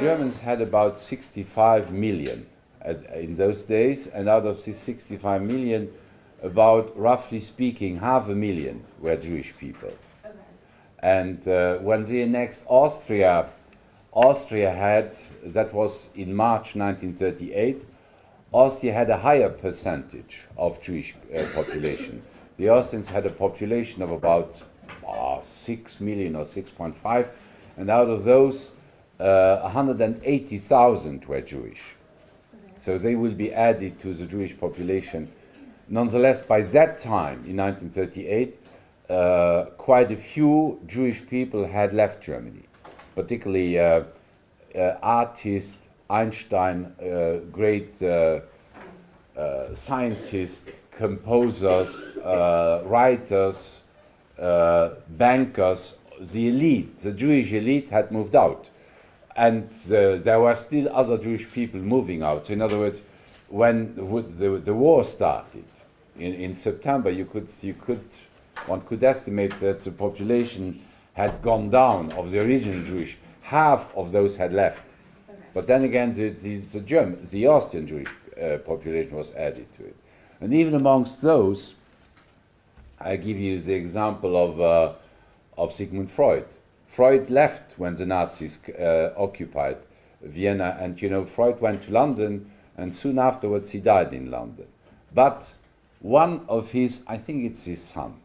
Germans had about 65 million in those days, and out of these 65 million, about, roughly speaking, 500,000 were Jewish people. Okay. And when they annexed Austria, Austria had, that was in March 1938, Austria had a higher percentage of Jewish population. The Austrians had a population of about 6 million or 6.5, and out of those, 180,000 were Jewish. Okay. So they will be added to the Jewish population. Nonetheless, by that time, in 1938, quite a few Jewish people had left Germany, particularly artists, Einstein, great scientists, composers, writers, bankers. The elite, the Jewish elite, had moved out. And there were still other Jewish people moving out. So in other words, when the war started in September, one could estimate that the population had gone down of the original Jewish. Half of those had left. Okay. But then again, the Austrian Jewish population was added to it. And even amongst those, I give you the example of Sigmund Freud. Freud left when the Nazis occupied Vienna, and Freud went to London, and soon afterwards he died in London. But one of his, I think it's his son,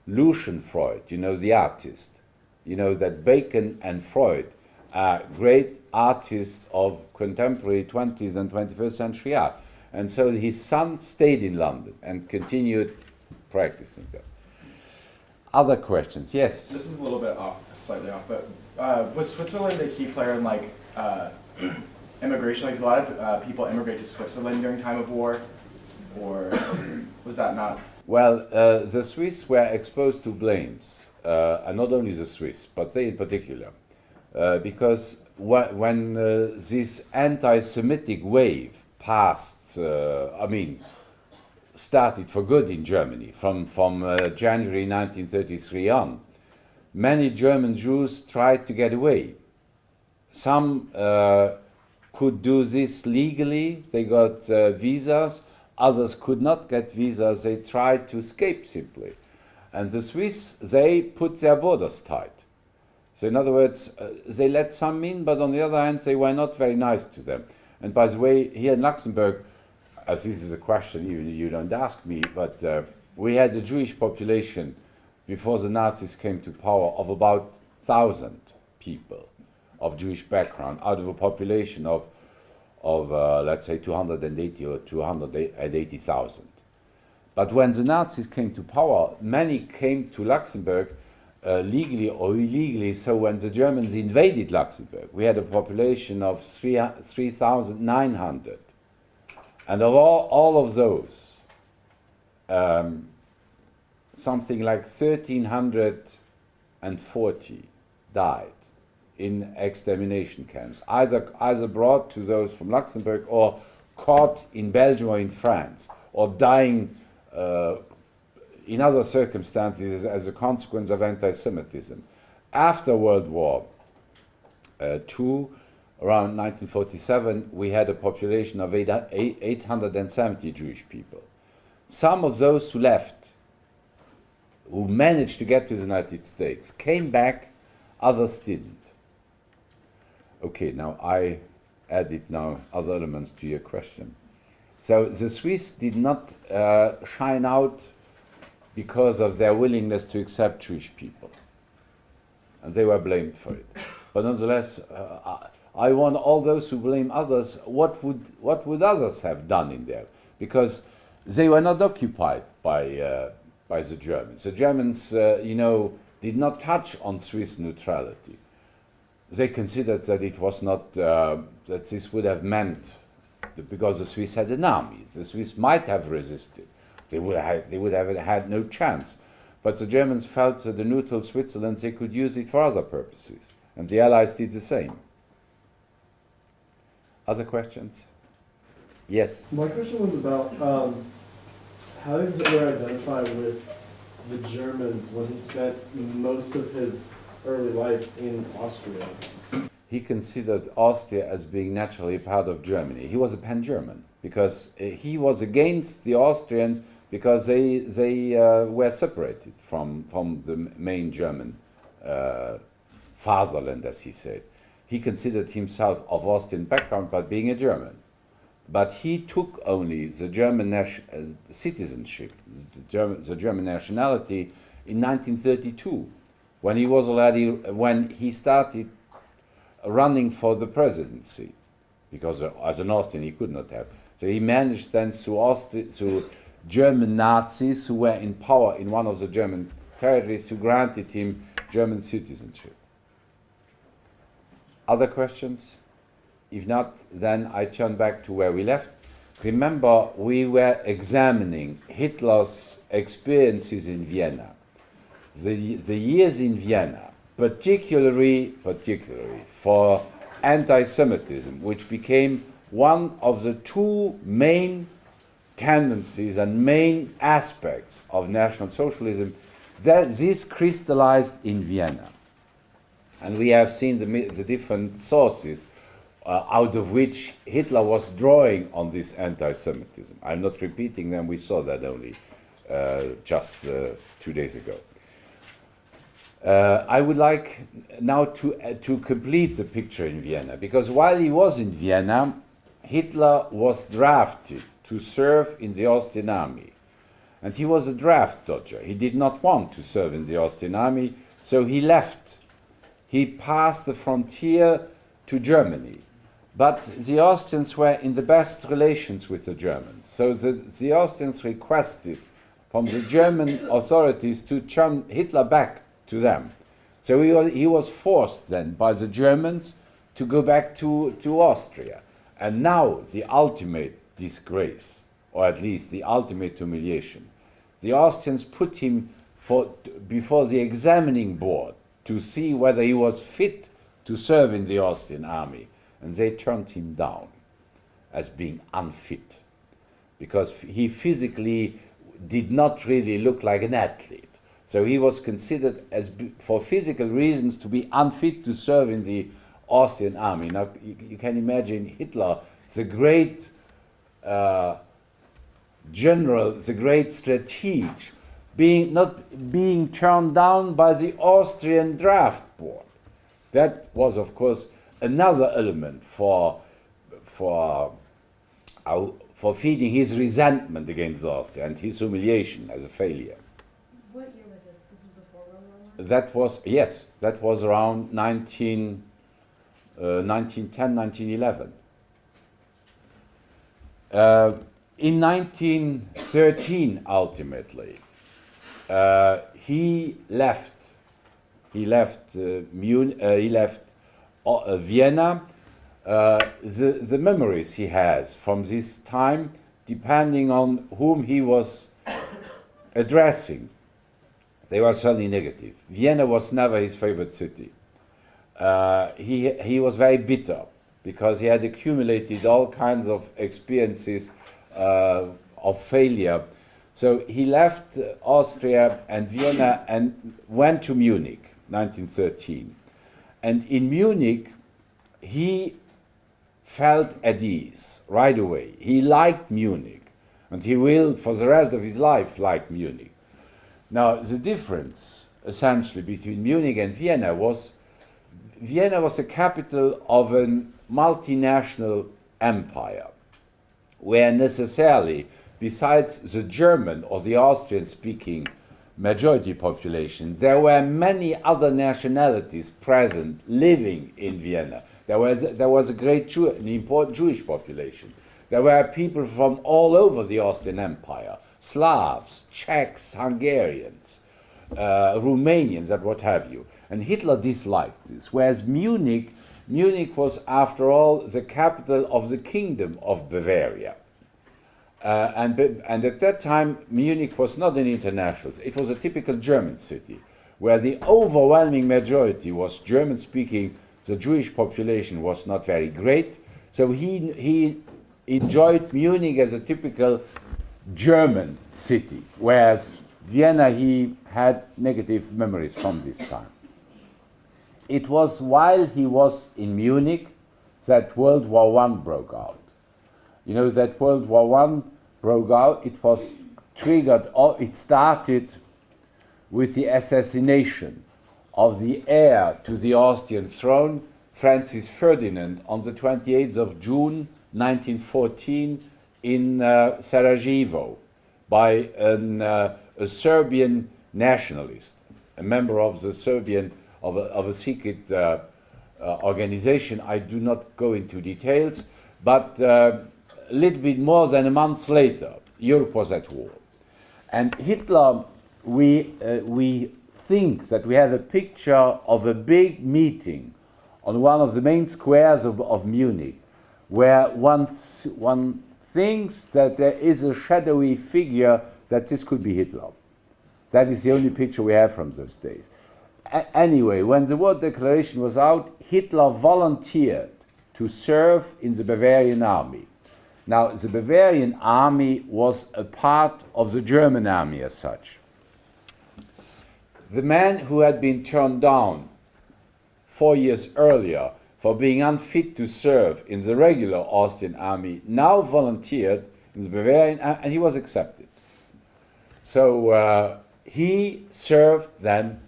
Lucian Freud, the artist, that Bacon and Freud are great artists of contemporary 20th and 21st century art. And so his son stayed in London and continued practicing that. Other questions? Yes? This is a little bit off, slightly off, but was Switzerland a key player in immigration? Like a lot of people immigrate to Switzerland during time of war, or was that not? Well, the Swiss were exposed to blames, and not only the Swiss, but they in particular, because when this anti-Semitic wave passed, started for good in Germany from January 1933 on, many German Jews tried to get away. Some could do this legally, they got visas. Others could not get visas, they tried to escape simply. And the Swiss, they put their borders tight. So in other words, they let some in, but on the other hand, they were not very nice to them. And by the way, here in Luxembourg, as this is a question even you don't ask me, but we had a Jewish population before the Nazis came to power of about 1,000 people of Jewish background out of a population of let's say 280 or 280,000. But when the Nazis came to power, many came to Luxembourg legally or illegally. So when the Germans invaded Luxembourg, we had a population of 3,900. And of all of those, something like 1,340 died in extermination camps, either brought to those from Luxembourg or caught in Belgium or in France, or dying in other circumstances as a consequence of anti-Semitism. After World War II, around 1947, we had a population of 870 Jewish people. Some of those who left, who managed to get to the United States, came back, others didn't. Okay, now I added other elements to your question. So the Swiss did not shine out because of their willingness to accept Jewish people, and they were blamed for it. But nonetheless, I want all those who blame others. What would others have done in there? Because they were not occupied by the Germans. The Germans, did not touch on Swiss neutrality. They considered that it was not, that this would have meant, because the Swiss had an army, the Swiss might have resisted. They would have had no chance. But the Germans felt that the neutral Switzerland, they could use it for other purposes. And the Allies did the same. Other questions? Yes? My question was about how did Hitler identify with the Germans when he spent most of his early life in Austria? he considered Austria as being naturally part of Germany. He was a pan-German because he was against the Austrians because they were separated from the main German fatherland, as he said. He considered himself of Austrian background, but being a German. But he took only the German citizenship, the German nationality in 1932, when he started running for the presidency, because as an Austrian he could not have. So he managed then through German Nazis who were in power in one of the German territories, who granted him German citizenship. Other questions? If not, then I turn back to where we left. Remember, we were examining Hitler's experiences in Vienna. The years in Vienna, particularly for anti-Semitism, which became one of the two main tendencies and main aspects of National Socialism, this crystallized in Vienna. And we have seen the different sources out of which Hitler was drawing on this anti-Semitism. I'm not repeating them, we saw that only just 2 days ago. I would like now to complete the picture in Vienna, because while he was in Vienna, Hitler was drafted to serve in the Austrian army. And he was a draft dodger. He did not want to serve in the Austrian army, so he left. He passed the frontier to Germany. But the Austrians were in the best relations with the Germans. So the Austrians requested from the German authorities to turn Hitler back to them. So he was forced then by the Germans to go back to Austria. And now the ultimate disgrace, or at least the ultimate humiliation, the Austrians put him before the examining board to see whether he was fit to serve in the Austrian army. And they turned him down as being unfit, because he physically did not really look like an athlete. So he was considered, for physical reasons, to be unfit to serve in the Austrian army. Now, you can imagine Hitler, the great general, the great stratege, not being turned down by the Austrian draft board. That was, of course, another element for feeding his resentment against Austria and his humiliation as a failure. What year was this? This was before World War I? That was around 1910, 1911. In 1913, ultimately, he left Vienna. The memories he has from this time, depending on whom he was addressing, they were certainly negative. Vienna was never his favorite city. He was very bitter because he had accumulated all kinds of experiences of failure. So he left Austria and Vienna and went to Munich, 1913. And in Munich, he felt at ease right away. He liked Munich, and he will, for the rest of his life, like Munich. Now, the difference, essentially, between Munich and Vienna was the capital of a multinational empire, where necessarily, besides the German or the Austrian-speaking majority population, there were many other nationalities present living in Vienna. There was a great an important Jewish population. There were people from all over the Austrian Empire, Slavs, Czechs, Hungarians, Romanians, and what have you. And Hitler disliked this, whereas Munich was, after all, the capital of the Kingdom of Bavaria. And at that time, Munich was not an international. It was a typical German city, where the overwhelming majority was German-speaking. The Jewish population was not very great, so he enjoyed Munich as a typical German city, whereas Vienna, he had negative memories from this time. it was while he was in Munich that World War I broke out. You know, that World War I broke out, it was triggered, it started with the assassination of the heir to the Austrian throne, Francis Ferdinand, on the 28th of June 1914 in Sarajevo by a Serbian nationalist, a member of the Serbian, of a secret organization. I do not go into details, but a little bit more than a month later, Europe was at war. And Hitler, we think that we have a picture of a big meeting on one of the main squares of Munich, where one thinks that there is a shadowy figure that this could be Hitler. That is the only picture we have from those days. Anyway, when the war declaration was out, Hitler volunteered to serve in the Bavarian army. Now, the Bavarian army was a part of the German army as such. The man who had been turned down 4 years earlier for being unfit to serve in the regular Austrian army now volunteered in the Bavarian army, and he was accepted. So he served then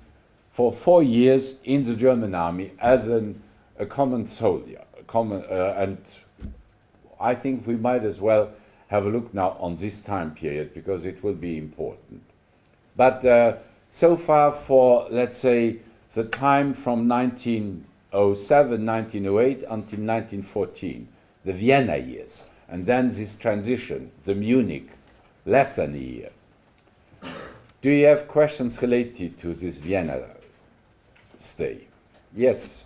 for 4 years in the German army as a common soldier, and I think we might as well have a look now on this time period because it will be important. But so far for, let's say, the time from 1907, 1908 until 1914, the Vienna years, and then this transition, the Munich, less than a year. Do you have questions related to this Vienna stay? Yes?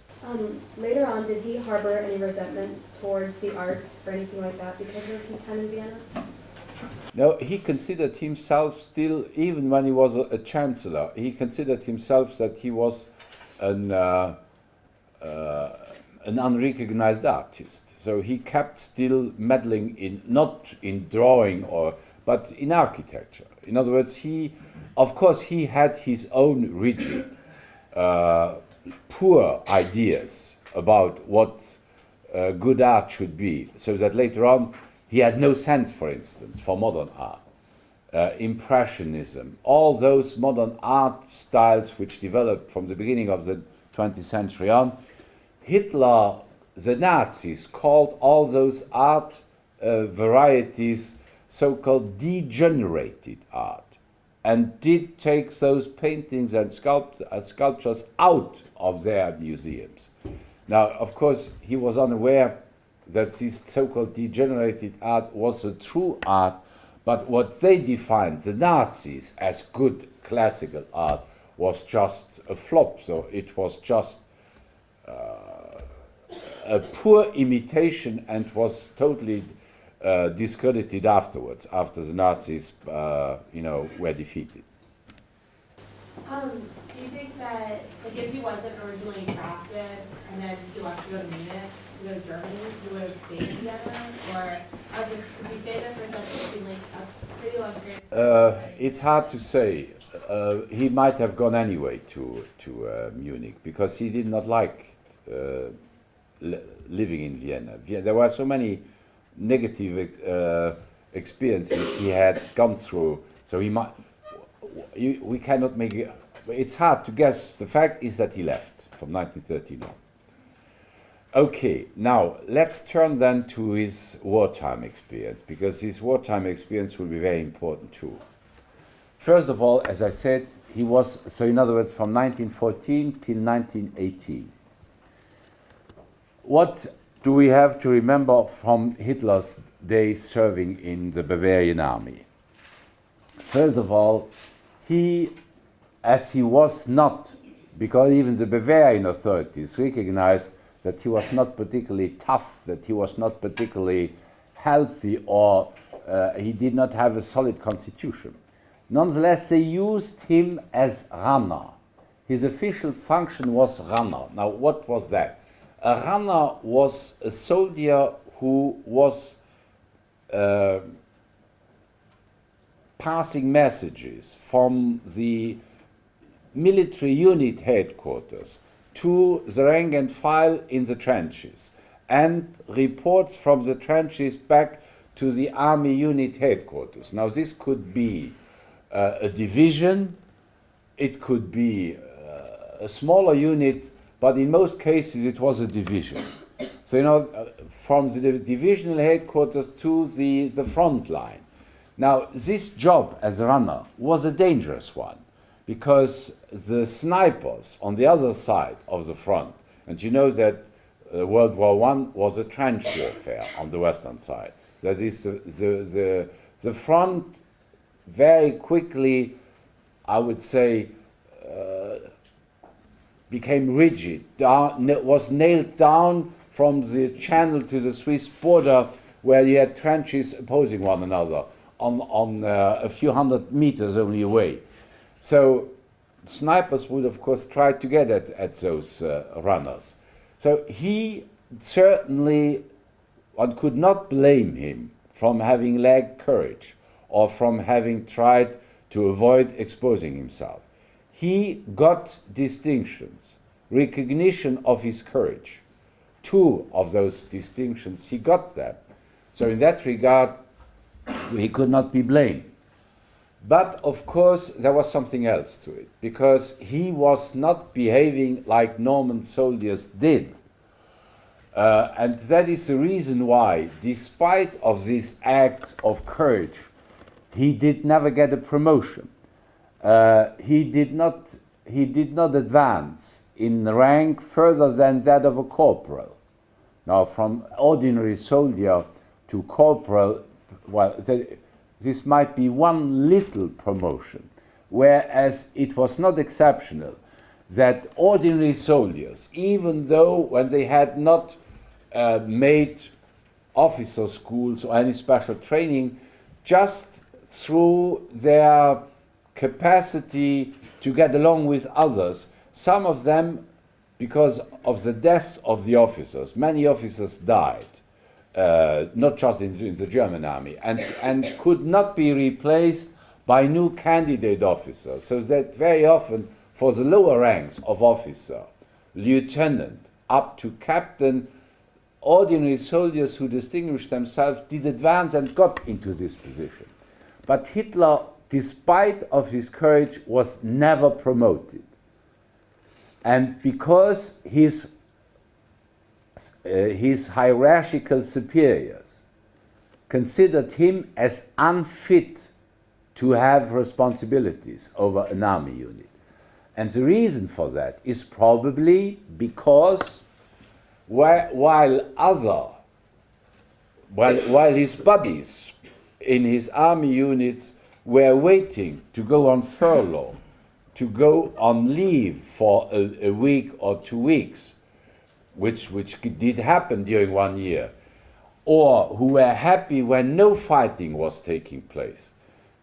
Later on, did he harbor any resentment towards the arts or anything like that because of his time in Vienna? No, he considered himself still, even when he was a chancellor, he considered himself that he was an unrecognized artist. So he kept still meddling in, not in drawing but in architecture. In other words, of course, he had his own rigid, poor ideas about what good art should be, so that later on he had no sense, for instance, for modern art, Impressionism, all those modern art styles which developed from the beginning of the 20th century on. Hitler, the Nazis, called all those art varieties so-called degenerated art, and did take those paintings and sculptures out of their museums. Now, of course, he was unaware that this so-called degenerated art was a true art, but what they defined, the Nazis, as good classical art was just a flop. So it was just a poor imitation and was totally discredited afterwards, after the Nazis, were defeated. Do you think that, like, if he wasn't originally drafted and then he left to go to Munich, to go to Germany, he would have stayed together? Or, could we say that for such like a pretty long period? It's hard to say. He might have gone anyway to Munich because he did not like living in Vienna. There were so many negative experiences he had gone through, so he might. We cannot make it. It's hard to guess. The fact is that he left from 1939. Okay, now let's turn then to his wartime experience, because his wartime experience will be very important too. First of all, as I said, he was, so in other words, from 1914 till 1918. What do we have to remember from Hitler's days serving in the Bavarian army? First of all, as he was not, because even the Bavarian authorities recognized that he was not particularly tough, that he was not particularly healthy, or he did not have a solid constitution. Nonetheless, they used him as runner. His official function was runner. Now, what was that? A runner was a soldier who was passing messages from the military unit headquarters to the rank and file in the trenches and reports from the trenches back to the army unit headquarters. Now this could be a division, it could be a smaller unit, but in most cases it was a division. So, from the divisional headquarters to the front line. Now, this job as a runner was a dangerous one because the snipers on the other side of the front, and you know that World War I was a trench warfare on the western side. That is, the front very quickly, I would say, became rigid, was nailed down from the channel to the Swiss border, where you had trenches opposing one another on a few hundred meters only away. So snipers would, of course, try to get at those runners. So he certainly, one could not blame him from having lacked courage or from having tried to avoid exposing himself. He got distinctions, recognition of his courage. 2 of those distinctions, he got them. So in that regard, he could not be blamed. But of course, there was something else to it, because he was not behaving like Norman soldiers did. And that is the reason why, despite of these acts of courage, he did never get a promotion. He did not advance in rank further than that of a corporal. Now, from ordinary soldier to corporal, well, this might be one little promotion, whereas it was not exceptional that ordinary soldiers, even though when they had not made officer schools or any special training, just through their capacity to get along with others, some of them, because of the deaths of the officers, many officers died, not just in the German army, and could not be replaced by new candidate officers. So that very often, for the lower ranks of officer, lieutenant, up to captain, ordinary soldiers who distinguished themselves did advance and got into this position. But Hitler, despite of his courage, was never promoted. And because his hierarchical superiors considered him as unfit to have responsibilities over an army unit. And the reason for that is probably because while his buddies in his army units were waiting to go on furlough, to go on leave for a week or 2 weeks, which did happen during 1 year, or who were happy when no fighting was taking place.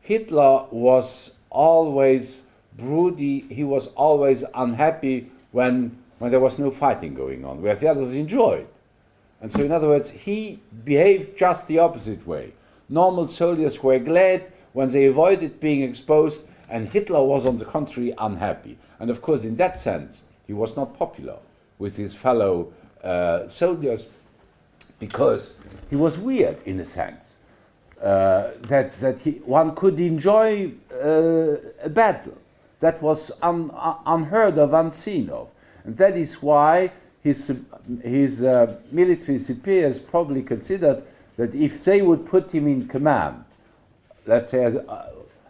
Hitler was always broody, he was always unhappy when there was no fighting going on, whereas the others enjoyed. And so, in other words, he behaved just the opposite way. Normal soldiers were glad when they avoided being exposed, and Hitler was, on the contrary, unhappy. And of course, in that sense, he was not popular with his fellow soldiers, because he was weird in a sense. One could enjoy a battle that was unheard of, unseen of. And that is why his military superiors probably considered that if they would put him in command, let's say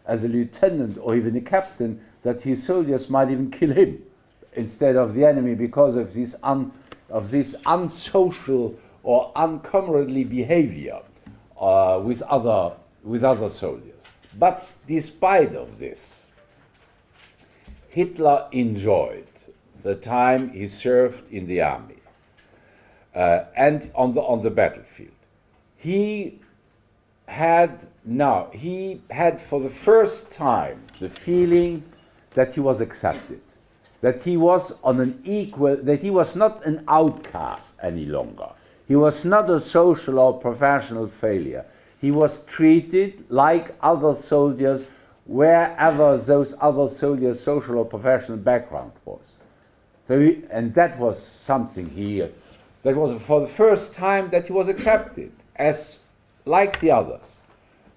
as a lieutenant or even a captain, that his soldiers might even kill him instead of the enemy, because of this unsocial or uncomradely behavior with other soldiers. But despite of this, Hitler enjoyed the time he served in the army and on the battlefield. He had for the first time the feeling that he was accepted, that he was on an equal, that he was not an outcast any longer. He was not a social or professional failure. He was treated like other soldiers wherever those other soldiers' social or professional background was. And that was something that was for the first time that he was accepted as like the others.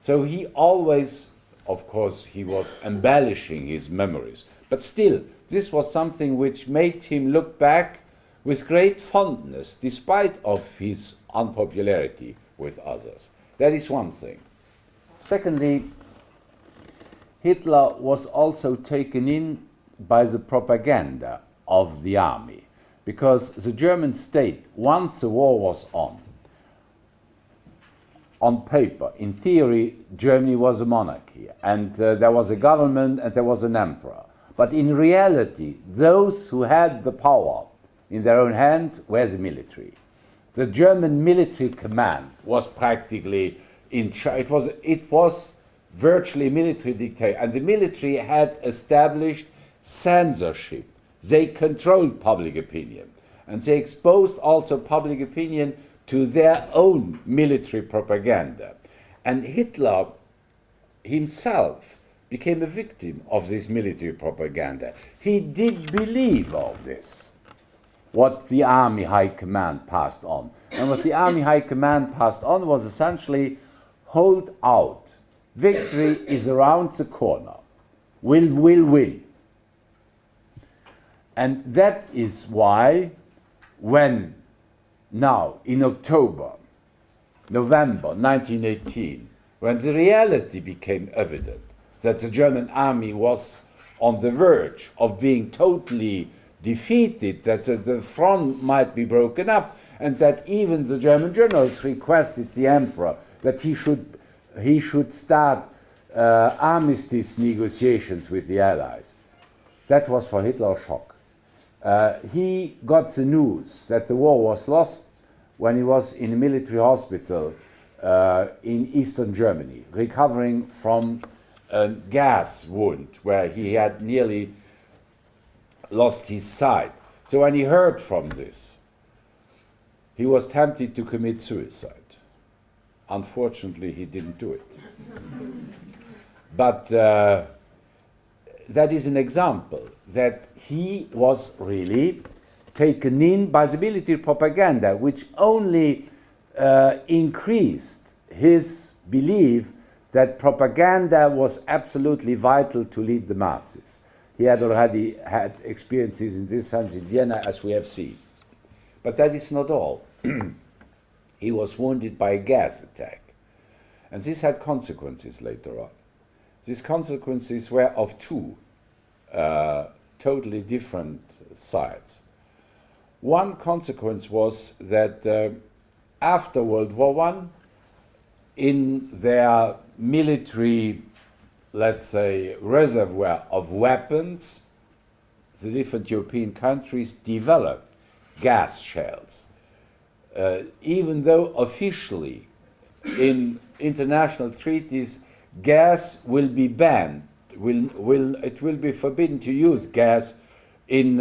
So he always, of course, he was embellishing his memories, but still, this was something which made him look back with great fondness, despite of his unpopularity with others. That is one thing. Secondly, Hitler was also taken in by the propaganda of the army, because the German state, once the war was on paper, in theory, Germany was a monarchy, and there was a government and there was an emperor. But in reality, those who had the power in their own hands were the military. The German military command was practically in charge. It was virtually military dictatorship, and the military had established censorship. They controlled public opinion, and they exposed also public opinion to their own military propaganda. And Hitler himself became a victim of this military propaganda. He did believe all this, what the Army High Command passed on. And what the Army High Command passed on was essentially, hold out. Victory is around the corner. We'll win. And that is why, when now, in November 1918, when the reality became evident that the German army was on the verge of being totally defeated, that the front might be broken up, and that even the German generals requested the emperor that he should start armistice negotiations with the Allies. That was for Hitler a shock. He got the news that the war was lost when he was in a military hospital in eastern Germany, recovering from a gas wound where he had nearly lost his sight. So when he heard from this, he was tempted to commit suicide. Unfortunately, he didn't do it. But that is an example that he was really taken in by the military propaganda, which only increased his belief that propaganda was absolutely vital to lead the masses. He had already had experiences in this sense in Vienna, as we have seen. But that is not all. He was wounded by a gas attack. And this had consequences later on. These consequences were of two totally different sides. One consequence was that after World War I, in their military, let's say, reservoir of weapons, the different European countries developed gas shells. Even though officially in international treaties gas will be banned, it will be forbidden to use gas in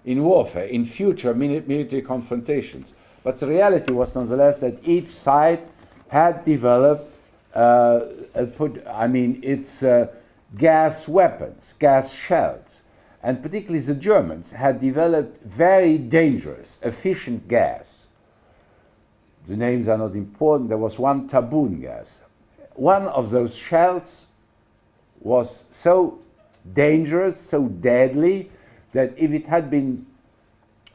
warfare, in future military confrontations. But the reality was nonetheless that each side had developed its gas weapons, gas shells. And particularly the Germans had developed very dangerous, efficient gas. The names are not important. There was one Tabun gas. One of those shells was so dangerous, so deadly, that if it had been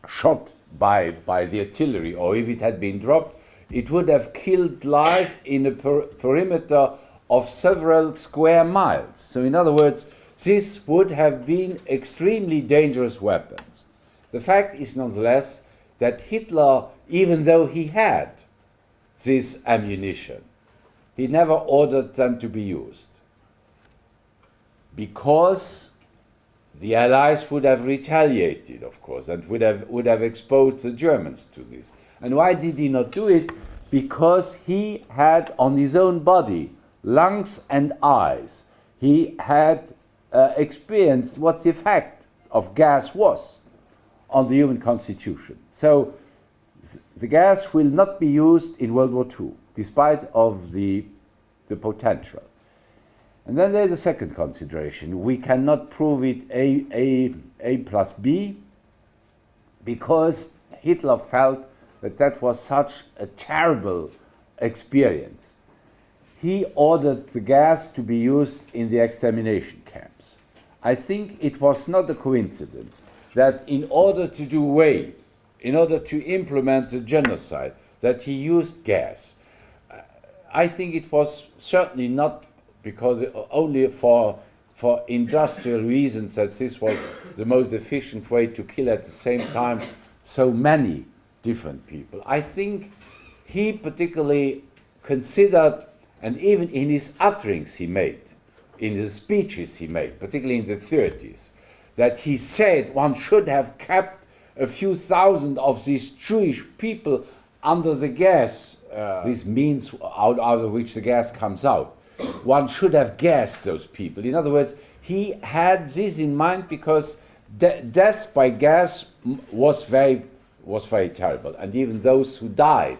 shot by the artillery, or if it had been dropped, it would have killed life in a perimeter of several square miles. So in other words, this would have been extremely dangerous weapons. The fact is nonetheless that Hitler, even though he had this ammunition, he never ordered them to be used, because the Allies would have retaliated, of course, and would have exposed the Germans to this. And why did he not do it? Because he had on his own body, lungs and eyes, he had experienced what the effect of gas was on the human constitution. So the gas will not be used in World War II, despite of the potential. And then there's a second consideration. We cannot prove it A plus B, because Hitler felt that that was such a terrible experience. He ordered the gas to be used in the extermination camps. I think it was not a coincidence that in order to do away, in order to implement the genocide, that he used gas. I think it was certainly not because only for industrial reasons that this was the most efficient way to kill at the same time so many different people. I think he particularly considered, and even in his utterings he made, in the speeches he made, particularly in the 30s, that he said one should have kept a few thousand of these Jewish people under the gas, these means out of which the gas comes out. One should have gassed those people. In other words, he had this in mind because death by gas was very terrible. And even those who died,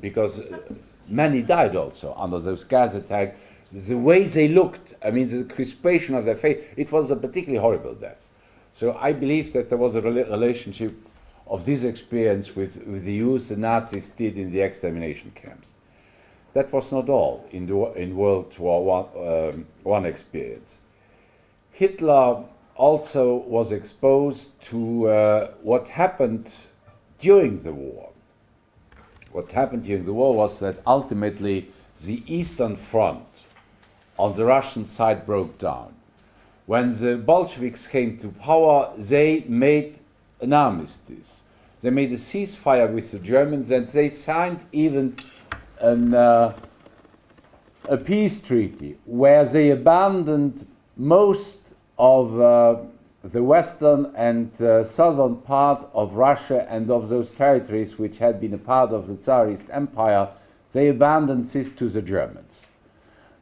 because many died also under those gas attacks, the way they looked, I mean, the crispation of their face, it was a particularly horrible death. So I believe that there was a relationship of this experience with the use the Nazis did in the extermination camps. That was not all in World War I experience. Hitler also was exposed to what happened during the war. What happened during the war was that ultimately the Eastern Front on the Russian side broke down. When the Bolsheviks came to power, they made an armistice. They made a ceasefire with the Germans, and they signed even a peace treaty where they abandoned most of the western and southern part of Russia and of those territories which had been a part of the Tsarist Empire. They abandoned this to the Germans.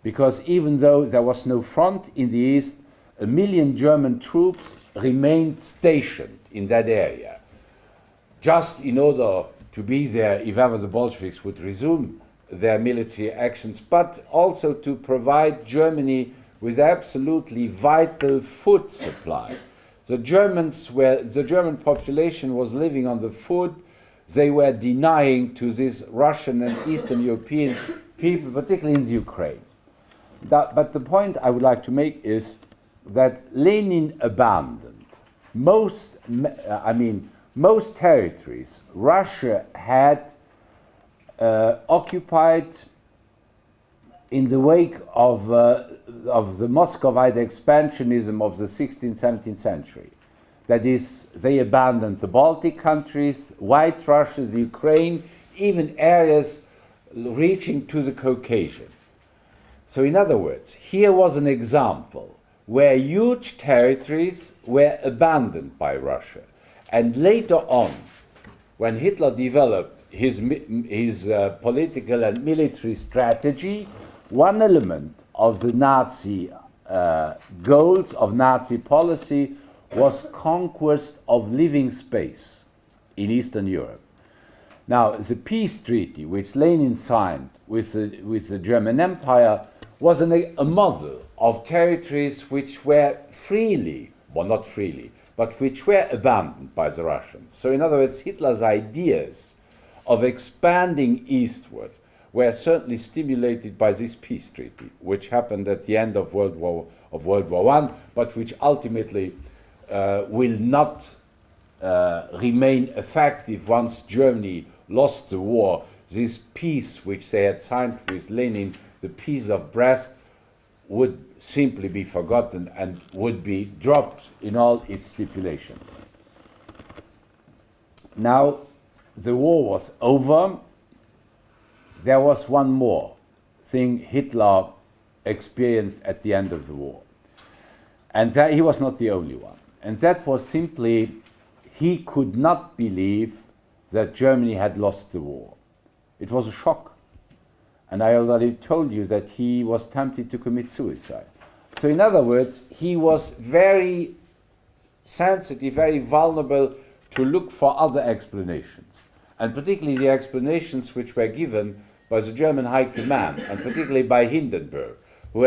Because even though there was no front in the east, 1 million German troops remained stationed in that area, just in order to be there if ever the Bolsheviks would resume their military actions, but also to provide Germany with absolutely vital food supply. The German population was living on the food they were denying to these Russian and Eastern European people, particularly in the Ukraine. But the point I would like to make is that Lenin abandoned most territories Russia had occupied in the wake of the Muscovite expansionism of the 16th, 17th century. That is, they abandoned the Baltic countries, White Russia, the Ukraine, even areas reaching to the Caucasus. So in other words, here was an example where huge territories were abandoned by Russia. And later on, when Hitler developed his political and military strategy, one element of the Nazi goals of Nazi policy was conquest of living space in Eastern Europe. Now, the peace treaty which Lenin signed with the German Empire was a model of territories which were not freely, but which were abandoned by the Russians. So in other words, Hitler's ideas of expanding eastward were certainly stimulated by this peace treaty, which happened at the end of World War I, but which ultimately will not remain effective once Germany lost the war. This peace which they had signed with Lenin, the Peace of Brest, would simply be forgotten and would be dropped in all its stipulations. Now, the war was over. There was one more thing Hitler experienced at the end of the war. And that he was not the only one. And that was simply, he could not believe that Germany had lost the war. It was a shock. And I already told you that he was tempted to commit suicide. So in other words, he was very sensitive, very vulnerable to look for other explanations. And particularly the explanations which were given by the German High Command, and particularly by Hindenburg, who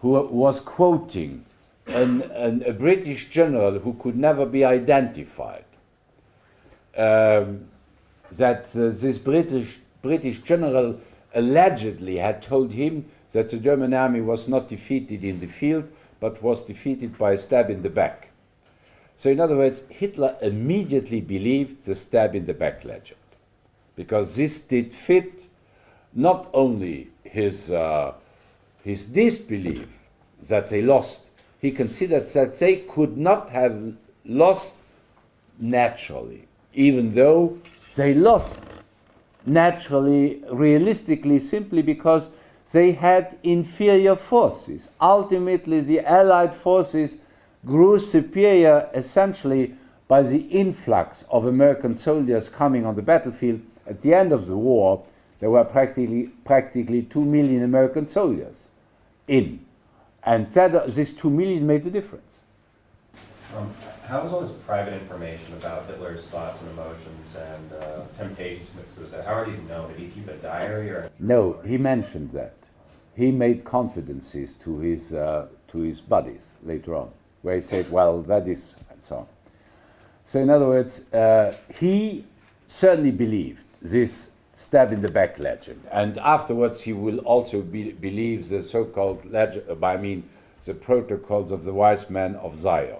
was quoting a British general who could never be identified, this British general allegedly had told him that the German army was not defeated in the field, but was defeated by a stab in the back. So in other words, Hitler immediately believed the stab in the back legend, because this did fit not only his disbelief that they lost, he considered that they could not have lost naturally, even though they lost naturally, realistically, simply because they had inferior forces. Ultimately, the Allied forces grew superior essentially by the influx of American soldiers coming on the battlefield. At the end of the war, there were practically 2 million American soldiers in. And this 2 million made the difference. How was all this private information about Hitler's thoughts and emotions and temptations to commit suicide? How are these known? Did he keep a diary or? No, he mentioned that. He made confidences to his buddies later on, where he said, well, that is, and so on. So in other words, he certainly believed this stab in the back legend. And afterwards he will also believe the so-called legend, the protocols of the wise men of Zion.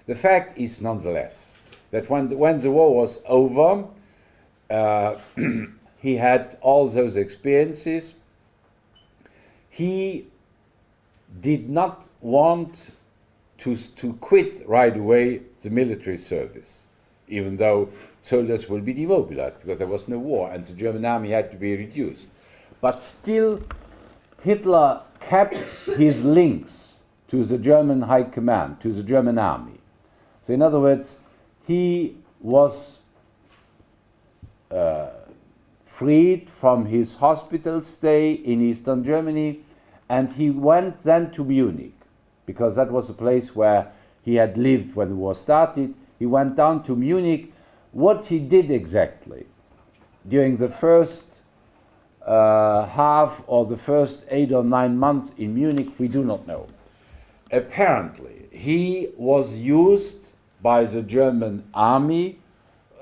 The fact is nonetheless that when the war was over, he had all those experiences. He did not want to quit right away the military service, even though soldiers will be demobilized because there was no war and the German army had to be reduced. But still, Hitler kept his links to the German high command, to the German army. So in other words, he was freed from his hospital stay in Eastern Germany, and he went then to Munich, because that was a place where he had lived when the war started. He went down to Munich. What he did exactly during the first half or the first 8 or 9 months in Munich, we do not know. Apparently, he was used by the German army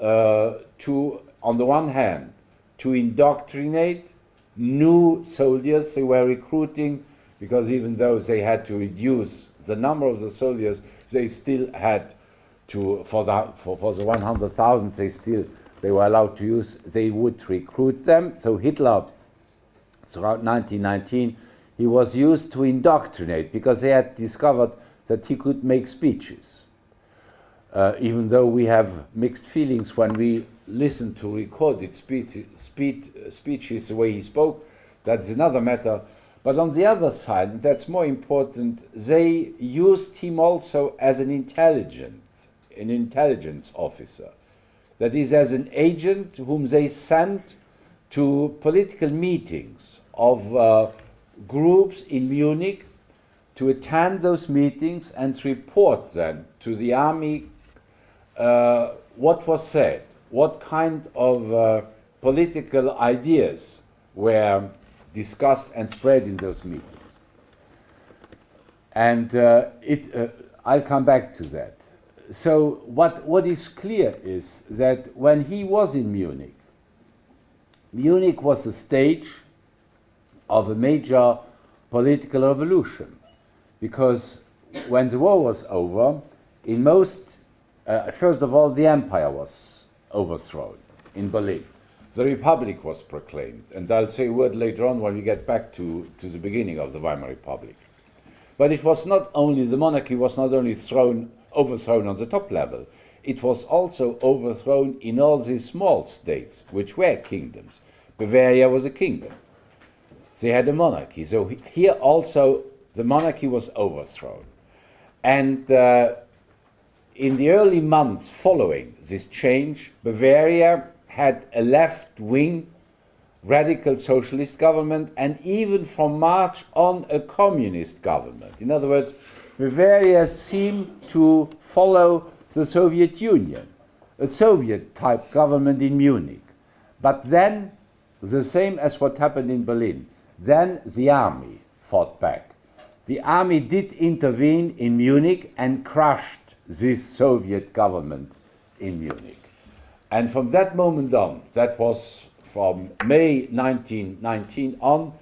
to, on the one hand, to indoctrinate new soldiers they were recruiting, because even though they had to reduce the number of the soldiers, they still had to, for the 100,000 they were allowed to use, they would recruit them. So Hitler, throughout 1919, he was used to indoctrinate, because they had discovered that he could make speeches. Even though we have mixed feelings when we listen to recorded speeches, the way he spoke, that's another matter. But on the other side, and that's more important, they used him also as an intelligence officer. That is, as an agent whom they sent to political meetings of groups in Munich to attend those meetings and report then to the army what was said, what kind of political ideas were discussed and spread in those meetings. And I'll come back to that. So what is clear is that when he was in Munich, Munich was the stage of a major political revolution, because when the war was over, in most first of all, the empire was overthrown in Berlin. The Republic was proclaimed, and I'll say a word later on when we get back to the beginning of the Weimar Republic. But it was not only, the monarchy was not only overthrown on the top level, it was also overthrown in all these small states, which were kingdoms. Bavaria was a kingdom. They had a monarchy. So here also the monarchy was overthrown. And in the early months following this change, Bavaria had a left-wing radical socialist government, and even from March on a communist government. In other words, Bavaria seemed to follow the Soviet Union, a Soviet-type government in Munich. But then, the same as what happened in Berlin, then the army fought back. The army did intervene in Munich and crushed this Soviet government in Munich. And from that moment on, that was from May 1919 on,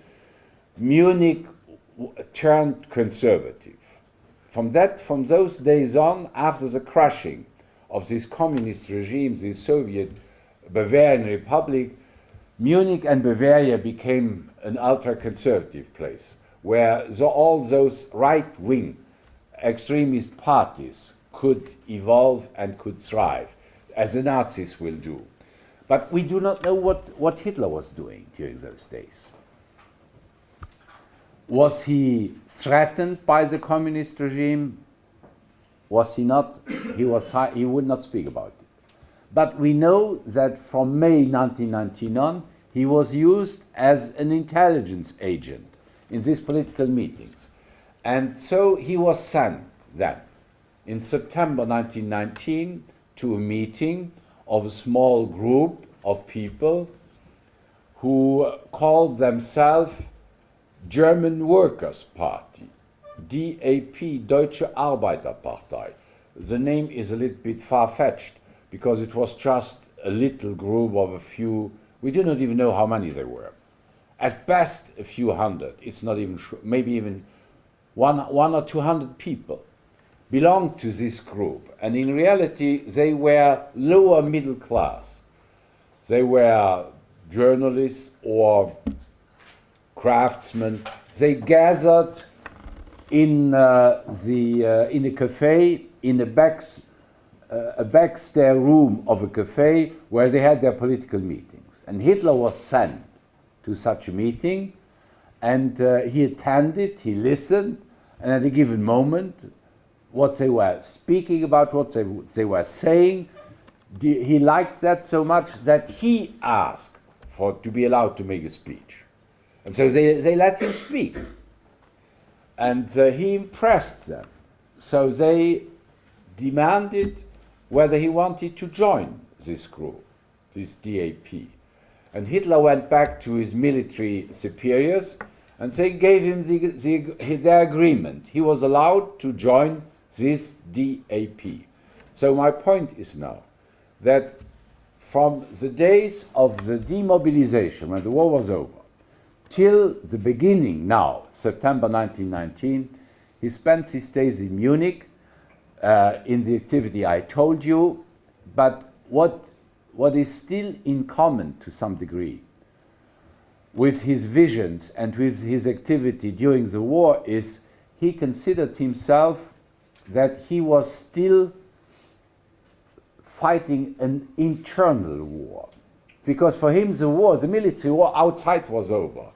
Munich turned conservative. From those days on, after the crushing of this communist regime, the Soviet Bavarian Republic, Munich and Bavaria became an ultra-conservative place, where all those right-wing extremist parties could evolve and could thrive, as the Nazis will do. But we do not know what Hitler was doing during those days. Was he threatened by the communist regime? Was he not? He would not speak about it. But we know that from May 1919 on, he was used as an intelligence agent in these political meetings. And so he was sent then, in September 1919, to a meeting of a small group of people who called themselves German Workers' Party, DAP, Deutsche Arbeiterpartei. The name is a little bit far-fetched because it was just a little group of a few, we do not even know how many there were. At best, a few hundred, it's not even sure, maybe even one or 200 people belonged to this group. And in reality, they were lower middle class. They were journalists or craftsmen. They gathered in a cafe, in a backstair room of a cafe where they had their political meetings. And Hitler was sent to such a meeting, and he attended, he listened, and at a given moment, what they were speaking about, what they were saying, he liked that so much that he asked to be allowed to make a speech. And so they let him speak. And he impressed them. So they demanded whether he wanted to join this group, this DAP. And Hitler went back to his military superiors and they gave him their agreement. He was allowed to join this DAP. So my point is now that from the days of the demobilization, when the war was over, till the beginning now, September 1919, he spent his days in Munich in the activity I told you, but what is still in common to some degree with his visions and with his activity during the war is he considered himself that he was still fighting an internal war. Because for him the military war outside was over.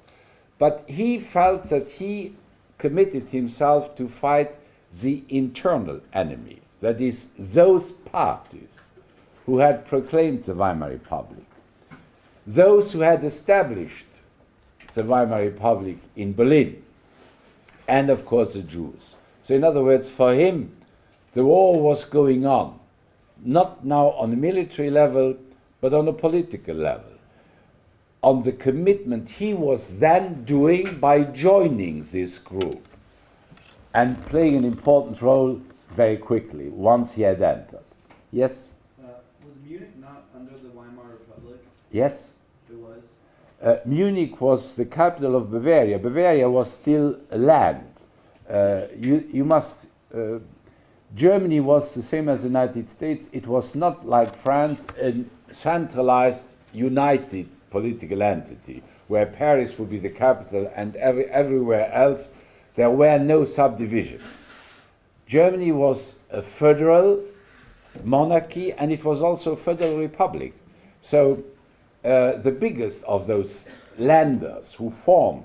But he felt that he committed himself to fight the internal enemy, that is, those parties who had proclaimed the Weimar Republic, those who had established the Weimar Republic in Berlin, and of course the Jews. So in other words, for him, the war was going on, not now on a military level, but on a political level, on the commitment he was then doing by joining this group and playing an important role very quickly once he had entered. Yes? Was Munich not under the Weimar Republic? Yes? It was? Munich was the capital of Bavaria. Bavaria was still a land. Germany was the same as the United States. It was not like France, a centralized, united political entity where Paris would be the capital and everywhere else there were no subdivisions. Germany was a federal monarchy and it was also a federal republic. So the biggest of those landers who formed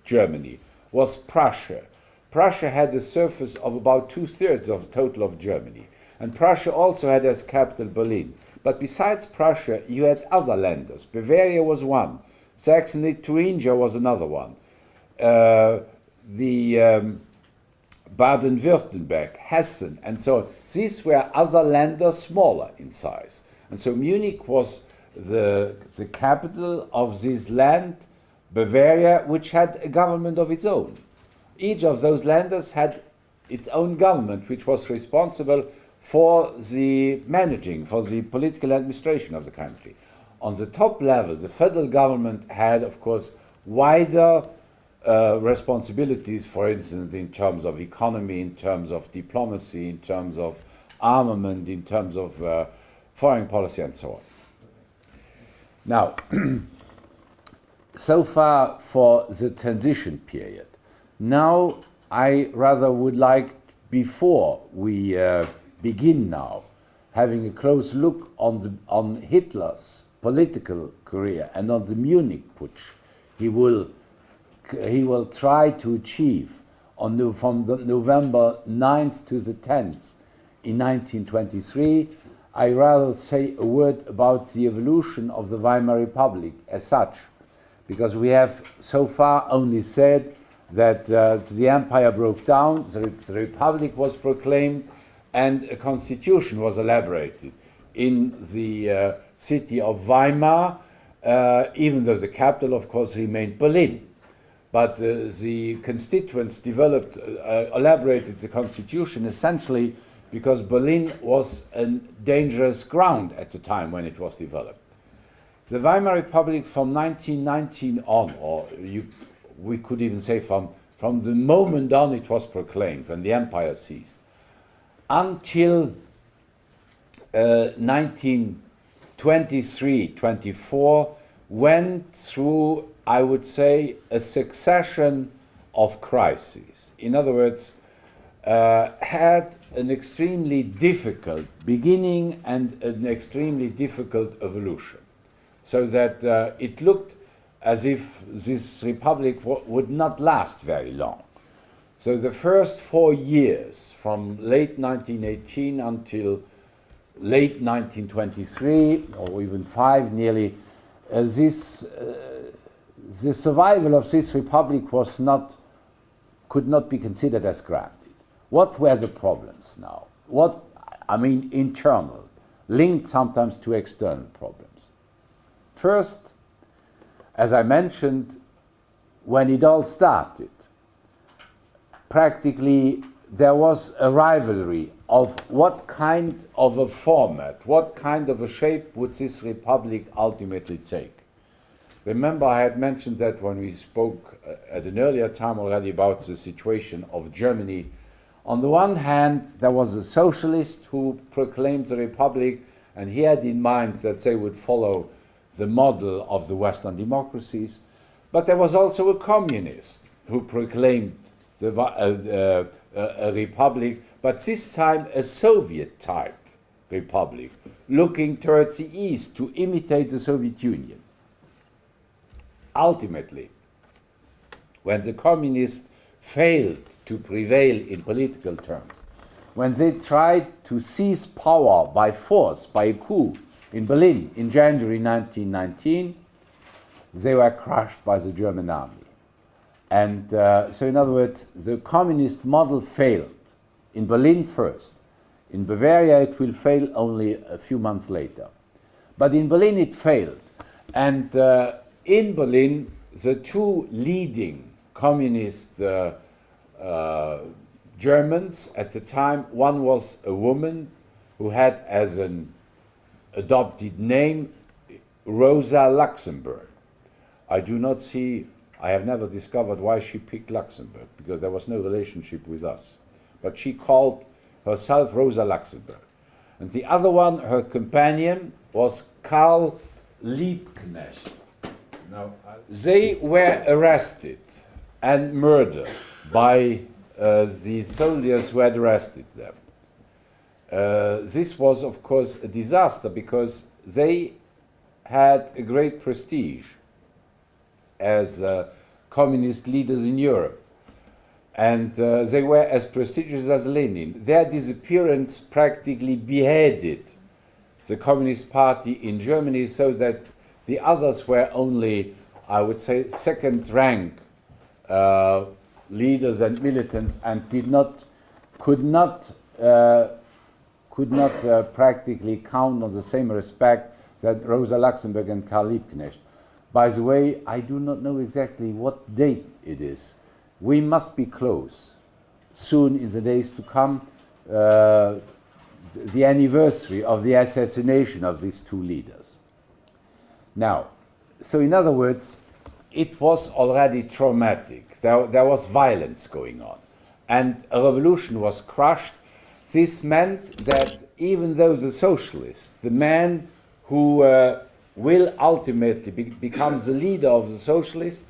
Germany was Prussia. Prussia had a surface of about 2/3 of the total of Germany. And Prussia also had as capital Berlin. But besides Prussia, you had other landers. Bavaria was one. Saxony-Thuringia was another one. Baden-Württemberg, Hessen, and so on. These were other landers smaller in size. And so Munich was the capital of this land, Bavaria, which had a government of its own. Each of those landers had its own government, which was responsible for the managing, for the political administration of the country. On the top level, the federal government had, of course, wider responsibilities, for instance, in terms of economy, in terms of diplomacy, in terms of armament, in terms of foreign policy, and so on. Now, so far for the transition period. Now, I rather would like, before we begin now, having a close look on Hitler's political career and on the Munich putsch he will try to achieve from the November 9th to the 10th in 1923, I rather say a word about the evolution of the Weimar Republic as such, because we have so far only said that the empire broke down, the Republic was proclaimed, and a constitution was elaborated in the city of Weimar, even though the capital, of course, remained Berlin. But the constituents elaborated the constitution essentially because Berlin was a dangerous ground at the time when it was developed. The Weimar Republic from 1919 on, or we could even say from the moment on it was proclaimed, when the empire ceased, until 1923-24, went through, I would say, a succession of crises. In other words, had an extremely difficult beginning and an extremely difficult evolution. So that it looked as if this republic would not last very long. So the first 4 years, from late 1918 until late 1923, or even 5 nearly, the survival of this republic could not be considered as granted. What were the problems now? Internal, linked sometimes to external problems. First, as I mentioned, when it all started, practically there was a rivalry of what kind of a format, what kind of a shape would this republic ultimately take. Remember, I had mentioned that when we spoke at an earlier time already about the situation of Germany. On the one hand, there was a socialist who proclaimed the republic, and he had in mind that they would follow the model of the Western democracies. But there was also a communist who proclaimed a republic, but this time a Soviet-type republic, looking towards the east to imitate the Soviet Union. Ultimately, when the communists failed to prevail in political terms, when they tried to seize power by force, by a coup in Berlin in January 1919, they were crushed by the German army. And so in other words, the communist model failed. In Berlin first. In Bavaria it will fail only a few months later. But in Berlin it failed. And in Berlin, the two leading communist Germans at the time, one was a woman who had as an adopted name Rosa Luxemburg. I have never discovered why she picked Luxembourg, because there was no relationship with us. But she called herself Rosa Luxemburg. And the other one, her companion, was Karl Liebknecht. Now, they were arrested and murdered by the soldiers who had arrested them. This was, of course, a disaster because they had a great prestige as communist leaders in Europe. And they were as prestigious as Lenin. Their disappearance practically beheaded the Communist Party in Germany, so that the others were only, I would say, second-rank leaders and militants, and could not practically count on the same respect that Rosa Luxemburg and Karl Liebknecht. By the way, I do not know exactly what date it is. We must be close soon in the days to come. the anniversary of the assassination of these two leaders. Now, so in other words, it was already traumatic. There was violence going on, and a revolution was crushed. This meant that even though the socialist, the man who will ultimately become the leader of the socialists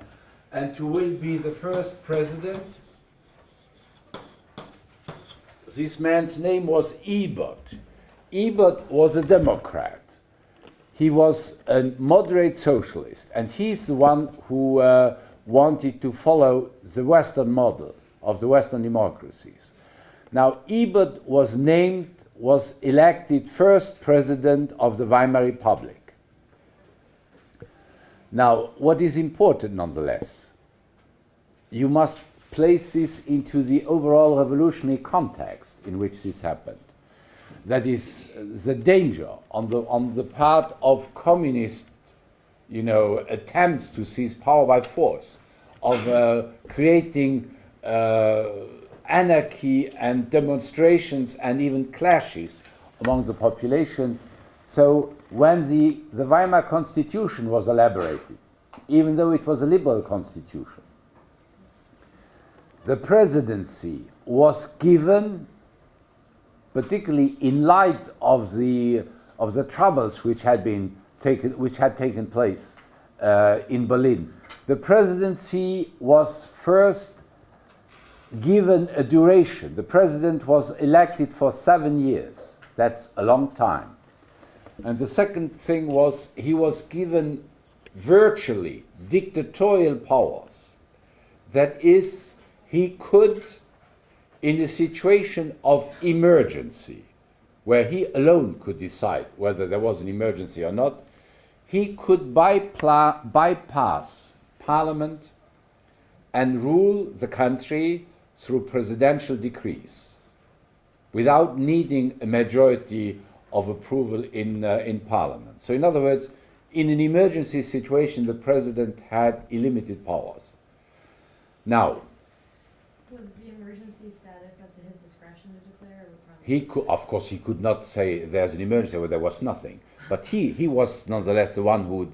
and who will be the first president, this man's name was Ebert. Ebert was a Democrat. He was a moderate socialist, and he's the one who wanted to follow the Western model of the Western democracies. Now, Ebert was elected first president of the Weimar Republic. Now, what is important nonetheless, you must place this into the overall revolutionary context in which this happened. That is the danger on the part of communist, attempts to seize power by force, of creating anarchy and demonstrations and even clashes among the population. So when the Weimar Constitution was elaborated, even though it was a liberal constitution, the presidency was given, particularly in light of the troubles which had taken place in Berlin. The presidency was first given a duration. The president was elected for 7 years. That's a long time. And the second thing was he was given virtually dictatorial powers. That is, he could, in a situation of emergency, where he alone could decide whether there was an emergency or not, he could bypass parliament and rule the country through presidential decrees without needing a majority of approval in parliament. So in other words, in an emergency situation, the president had illimited powers. Now, was the emergency status up to his discretion to declare? he could, of course, he could not say there's an emergency where there was nothing. But he was nonetheless the one who would.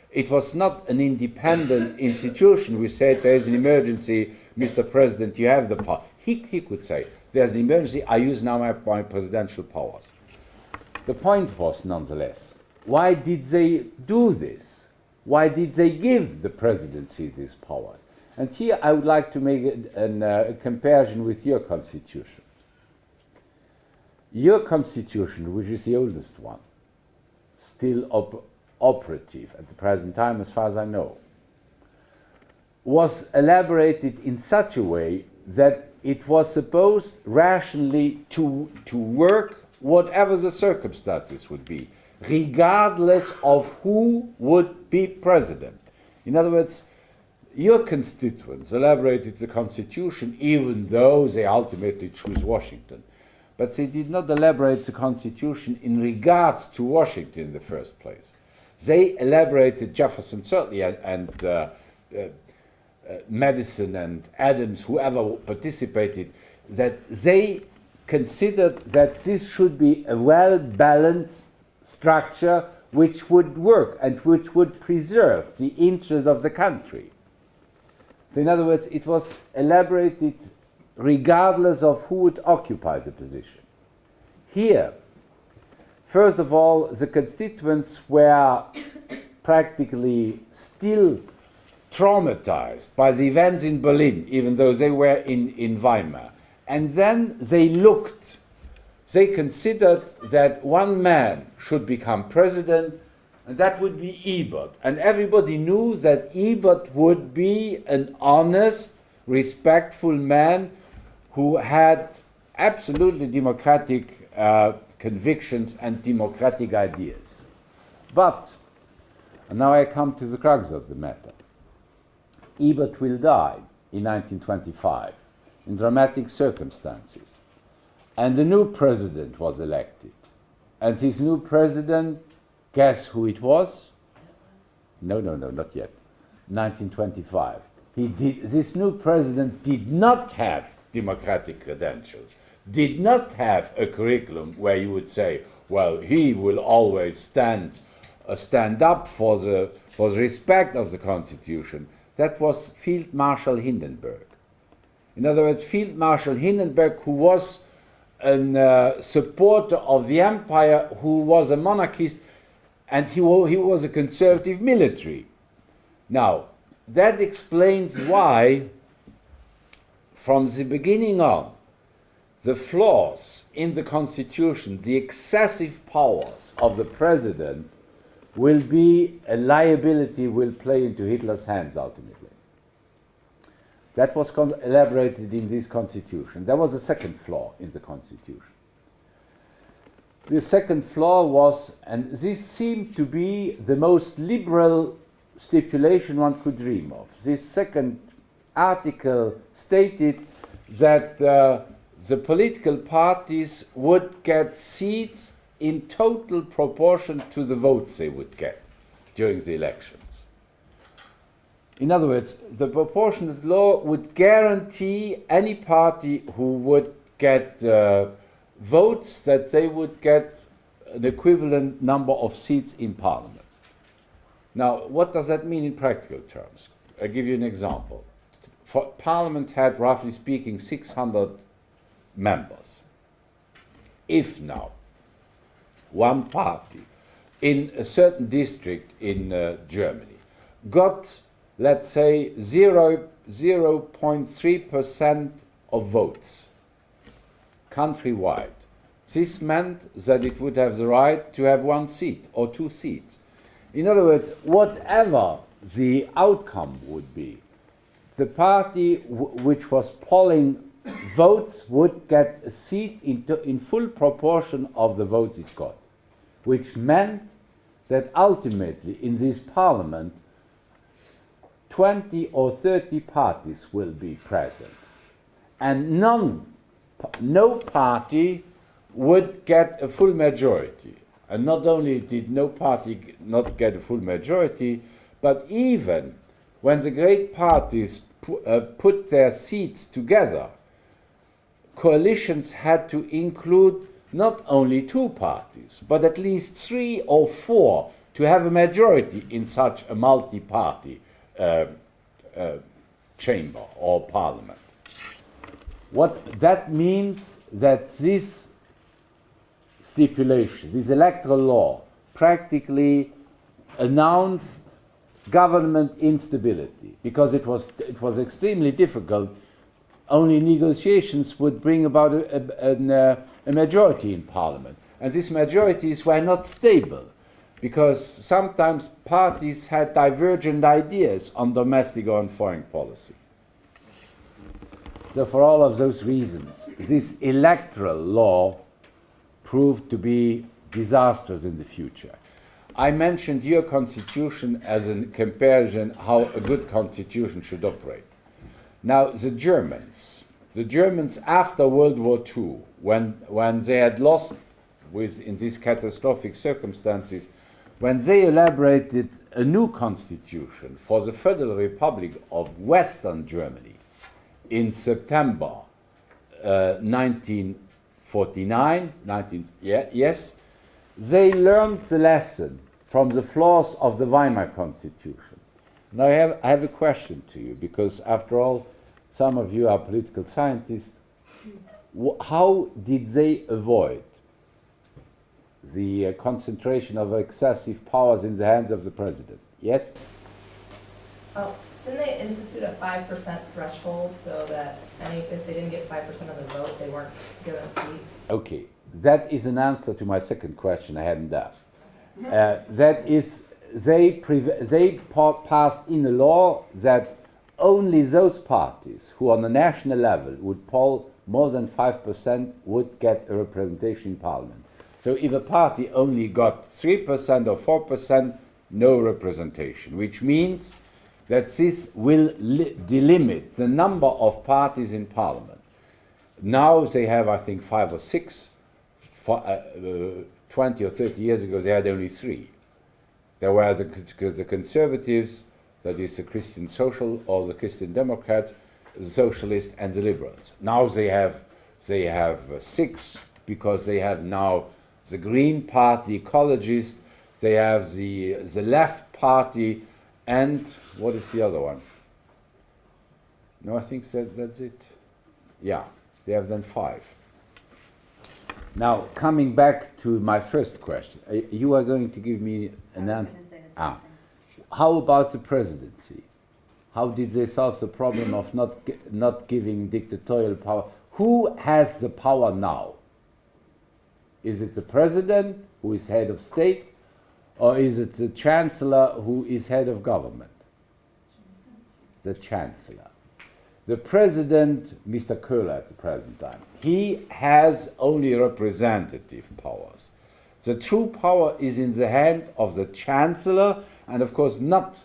It was not an independent institution which said there is an emergency, Mr. President, you have the power. He could say there's an emergency, I use now my presidential powers. The point was, nonetheless, why did they do this? Why did they give the presidency these powers? And here I would like to make a comparison with your constitution. Your constitution, which is the oldest one, still operative at the present time, as far as I know, was elaborated in such a way that it was supposed rationally to work whatever the circumstances would be, regardless of who would be president. In other words, your constituents elaborated the Constitution even though they ultimately choose Washington. But they did not elaborate the Constitution in regards to Washington in the first place. They elaborated, Jefferson certainly, and Madison and Adams, whoever participated, that they considered that this should be a well-balanced structure which would work and which would preserve the interests of the country. So in other words, it was elaborated regardless of who would occupy the position. Here, first of all, the constituents were practically still traumatized by the events in Berlin, even though they were in Weimar. And then they considered that one man should become president, and that would be Ebert. And everybody knew that Ebert would be an honest, respectful man who had absolutely democratic convictions and democratic ideas. But, and now I come to the crux of the matter, Ebert will die in 1925 in dramatic circumstances. And the new president was elected. And this new president, guess who it was? No, not yet. 1925. This new president did not have democratic credentials. did not have a curriculum where you would say, well, he will always stand up for the respect of the Constitution. That was Field Marshal Hindenburg. In other words, Field Marshal Hindenburg, who was a supporter of the empire, who was a monarchist, and he was a conservative military. Now, that explains why, from the beginning on, the flaws in the Constitution, the excessive powers of the president, will be a liability, will play into Hitler's hands ultimately. That was elaborated in this Constitution. There was a second flaw in the Constitution. The second flaw was, and this seemed to be the most liberal stipulation one could dream of. This second article stated that the political parties would get seats in total proportion to the votes they would get during the elections. In other words, the proportionate law would guarantee any party who would get votes that they would get an equivalent number of seats in parliament. Now, what does that mean in practical terms? I'll give you an example. Parliament had, roughly speaking, 600 members. If now one party in a certain district in Germany got, let's say, 0.3% of votes countrywide, this meant that it would have the right to have one seat or two seats. In other words, whatever the outcome would be, the party which was polling votes would get a seat in full proportion of the votes it got, which meant that ultimately in this parliament 20 or 30 parties will be present, and no party would get a full majority. And not only did no party not get a full majority, but even when the great parties put their seats together, coalitions had to include not only two parties, but at least 3 or 4 to have a majority in such a multi-party chamber or parliament. What that means, that this stipulation, this electoral law, practically announced government instability, because it was extremely difficult. Only negotiations would bring about a majority in parliament, and these majorities were not stable, because sometimes parties had divergent ideas on domestic or on foreign policy. So for all of those reasons, this electoral law proved to be disastrous in the future. I mentioned your constitution as a comparison how a good constitution should operate. Now, the Germans after World War II, when they had lost in these catastrophic circumstances, when they elaborated a new constitution for the Federal Republic of Western Germany in September 1949, they learned the lesson from the flaws of the Weimar Constitution. Now I have a question to you, because after all, some of you are political scientists. How did they avoid the concentration of excessive powers in the hands of the president? Yes? Oh, didn't they institute a 5% threshold so that if they didn't get 5% of the vote, they weren't given a seat? Okay, that is an answer to my second question I hadn't asked. That is, they passed in a law that only those parties who on the national level would poll more than 5% would get a representation in parliament. So if a party only got 3% or 4%, no representation, which means that this will delimit the number of parties in parliament. Now they have, I think, 5 or 6. 20 or 30 years ago, they had only 3. There were the conservatives, that is the Christian Social or the Christian Democrats, the socialists, and the liberals. Now they have they have 6 because they have now the Green Party, the ecologists, they have the Left Party, and what is the other one? No, I think that's it. Yeah, they have then 5. Now, coming back to my first question, you are going to give me an answer. How about the presidency? How did they solve the problem of not giving dictatorial power? Who has the power now? Is it the president, who is head of state, or is it the chancellor, who is head of government? The chancellor. The president, Mr. Köhler at the present time, he has only representative powers. The true power is in the hand of the chancellor, and of course not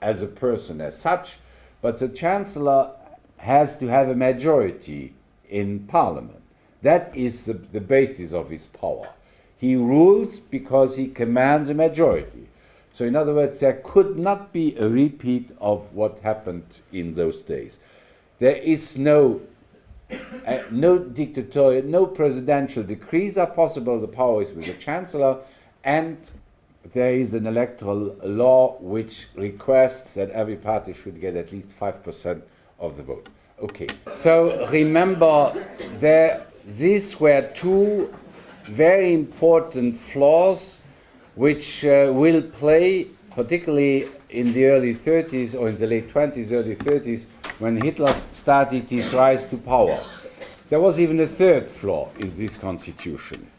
as a person as such, but the chancellor has to have a majority in parliament. That is the basis of his power. He rules because he commands a majority. So in other words, there could not be a repeat of what happened in those days. There is no dictatorial, no presidential decrees are possible. The power is with the chancellor, and there is an electoral law which requests that every party should get at least 5% of the votes. Okay, so remember, these were 2 very important flaws which will play, particularly in the early 30s or in the late 20s, early 30s, when Hitler started his rise to power. There was even a 3rd flaw in this constitution.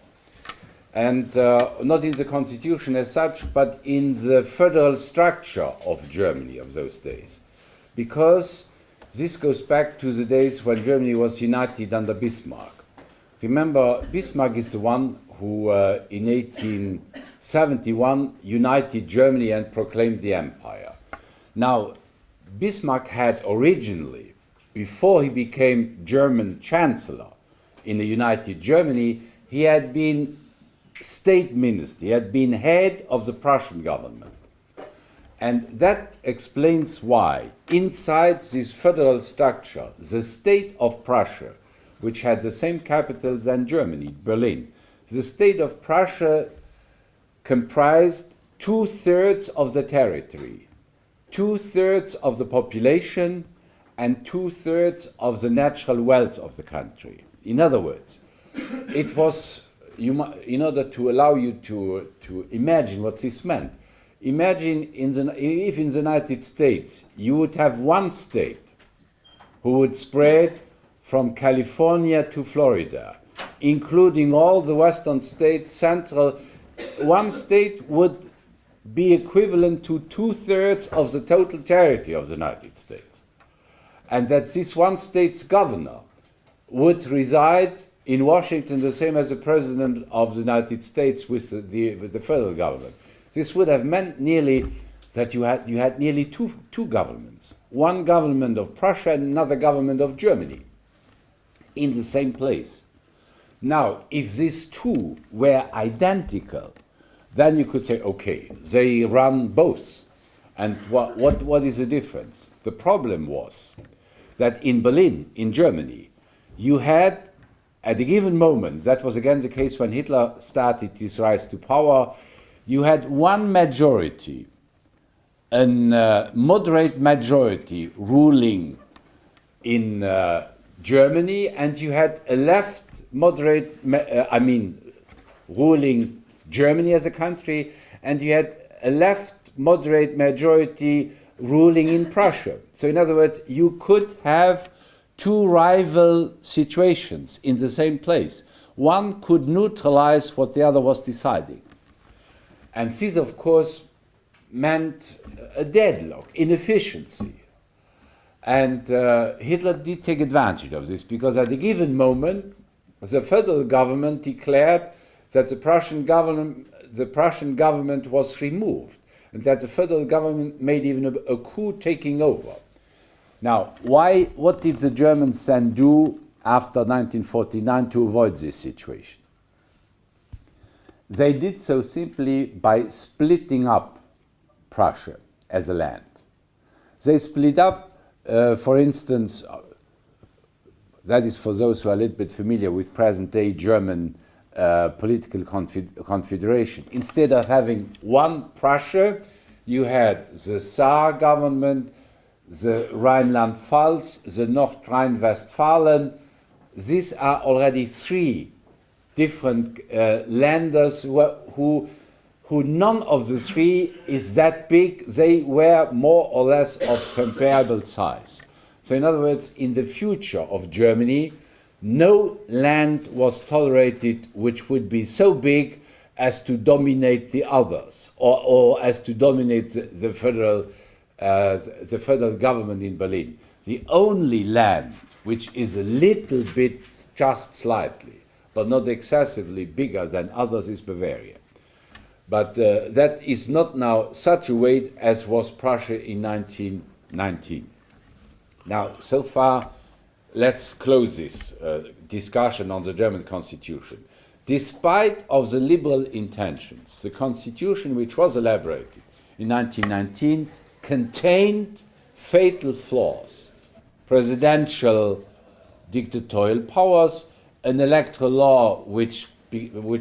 And not in the constitution as such, but in the federal structure of Germany of those days. Because this goes back to the days when Germany was united under Bismarck. Remember, Bismarck is the one who, in 1871, united Germany and proclaimed the empire. Now, Bismarck had originally, before he became German Chancellor in the United Germany, he had been state minister, he had been head of the Prussian government. And that explains why, inside this federal structure, the state of Prussia, which had the same capital than Germany, Berlin, the state of Prussia comprised 2/3 of the territory, 2/3 of the population, and 2/3 of the natural wealth of the country. In other words, it was, in order to allow you to imagine what this meant, imagine if in the United States you would have one state who would spread from California to Florida, including all the western states, central, one state would be equivalent to 2/3 of the total territory of the United States. And that this one state's governor would reside in Washington the same as the President of the United States with the federal government. This would have meant nearly that you had nearly two governments. One government of Prussia and another government of Germany in the same place. Now, if these two were identical, then you could say, okay, they run both. And what is the difference? The problem was that in Berlin, in Germany, you had, at a given moment, that was again the case when Hitler started his rise to power, you had one majority, a moderate majority ruling in Germany, and you had a left moderate, ruling Germany as a country, and you had a left moderate majority ruling in Prussia. So in other words, you could have two rival situations in the same place. One could neutralize what the other was deciding. And this, of course, meant a deadlock, inefficiency. And Hitler did take advantage of this, because at a given moment, the federal government declared that the Prussian government was removed, and that the federal government made even a coup taking over. Now, what did the Germans then do after 1949 to avoid this situation? They did so simply by splitting up Prussia as a land. They split up, for instance, that is for those who are a little bit familiar with present-day German political confederation. Instead of having one Prussia, you had the Saar government, the Rhineland-Pfalz, the North Rhine-Westphalen. These are already three different landers who none of the three is that big. They were more or less of comparable size. So in other words, in the future of Germany, no land was tolerated which would be so big as to dominate the others, or as to dominate the federal government in Berlin. The only land which is a little bit, just slightly, but not excessively bigger than others, is Bavaria. But that is not now such a weight as was Prussia in 1919. Now, so far, let's close this discussion on the German constitution. Despite of the liberal intentions, the constitution which was elaborated in 1919 contained fatal flaws: presidential dictatorial powers, an electoral law which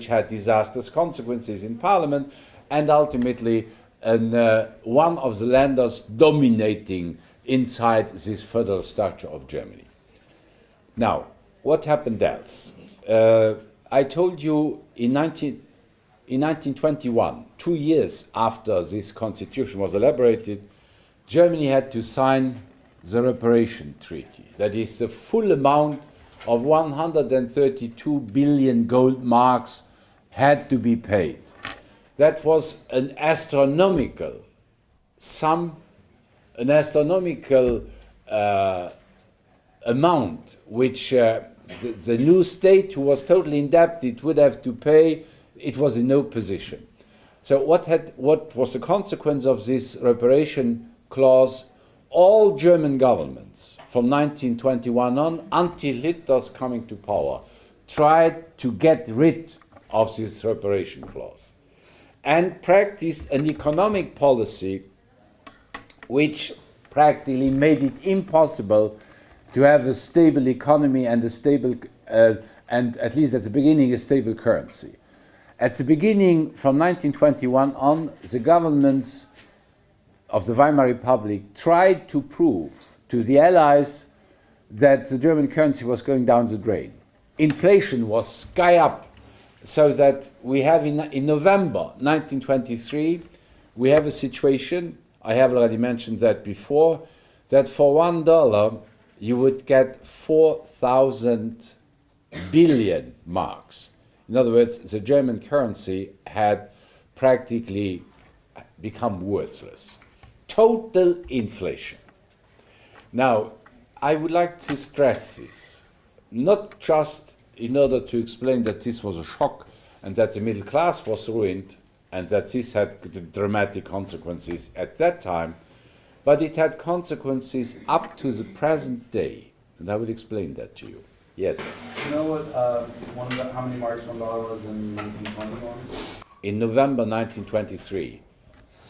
had disastrous consequences in parliament, and ultimately one of the landers dominating inside this federal structure of Germany. Now, what happened else? I told you in 1921, 2 years after this constitution was elaborated, Germany had to sign the reparation treaty. That is, the full amount of 132 billion gold marks had to be paid. That was an astronomical sum, an astronomical amount which the new state, who was totally indebted, would have to pay. It was in no position. So what was the consequence of this reparation clause? All German governments from 1921 on, until Hitler's coming to power, tried to get rid of this reparation clause and practiced an economic policy which practically made it impossible to have a stable economy and a stable, and at least at the beginning, a stable currency. At the beginning, from 1921 on, the governments of the Weimar Republic tried to prove to the Allies that the German currency was going down the drain. Inflation was sky up, so that we have in November 1923, we have a situation, I have already mentioned that before, that for $1 you would get 4,000 billion marks. In other words, the German currency had practically become worthless. Total inflation. Now, I would like to stress this, not just in order to explain that this was a shock and that the middle class was ruined and that this had dramatic consequences at that time, but it had consequences up to the present day. And I will explain that to you. Yes? You know what, how many marks $1 was in 1921? In November 1923,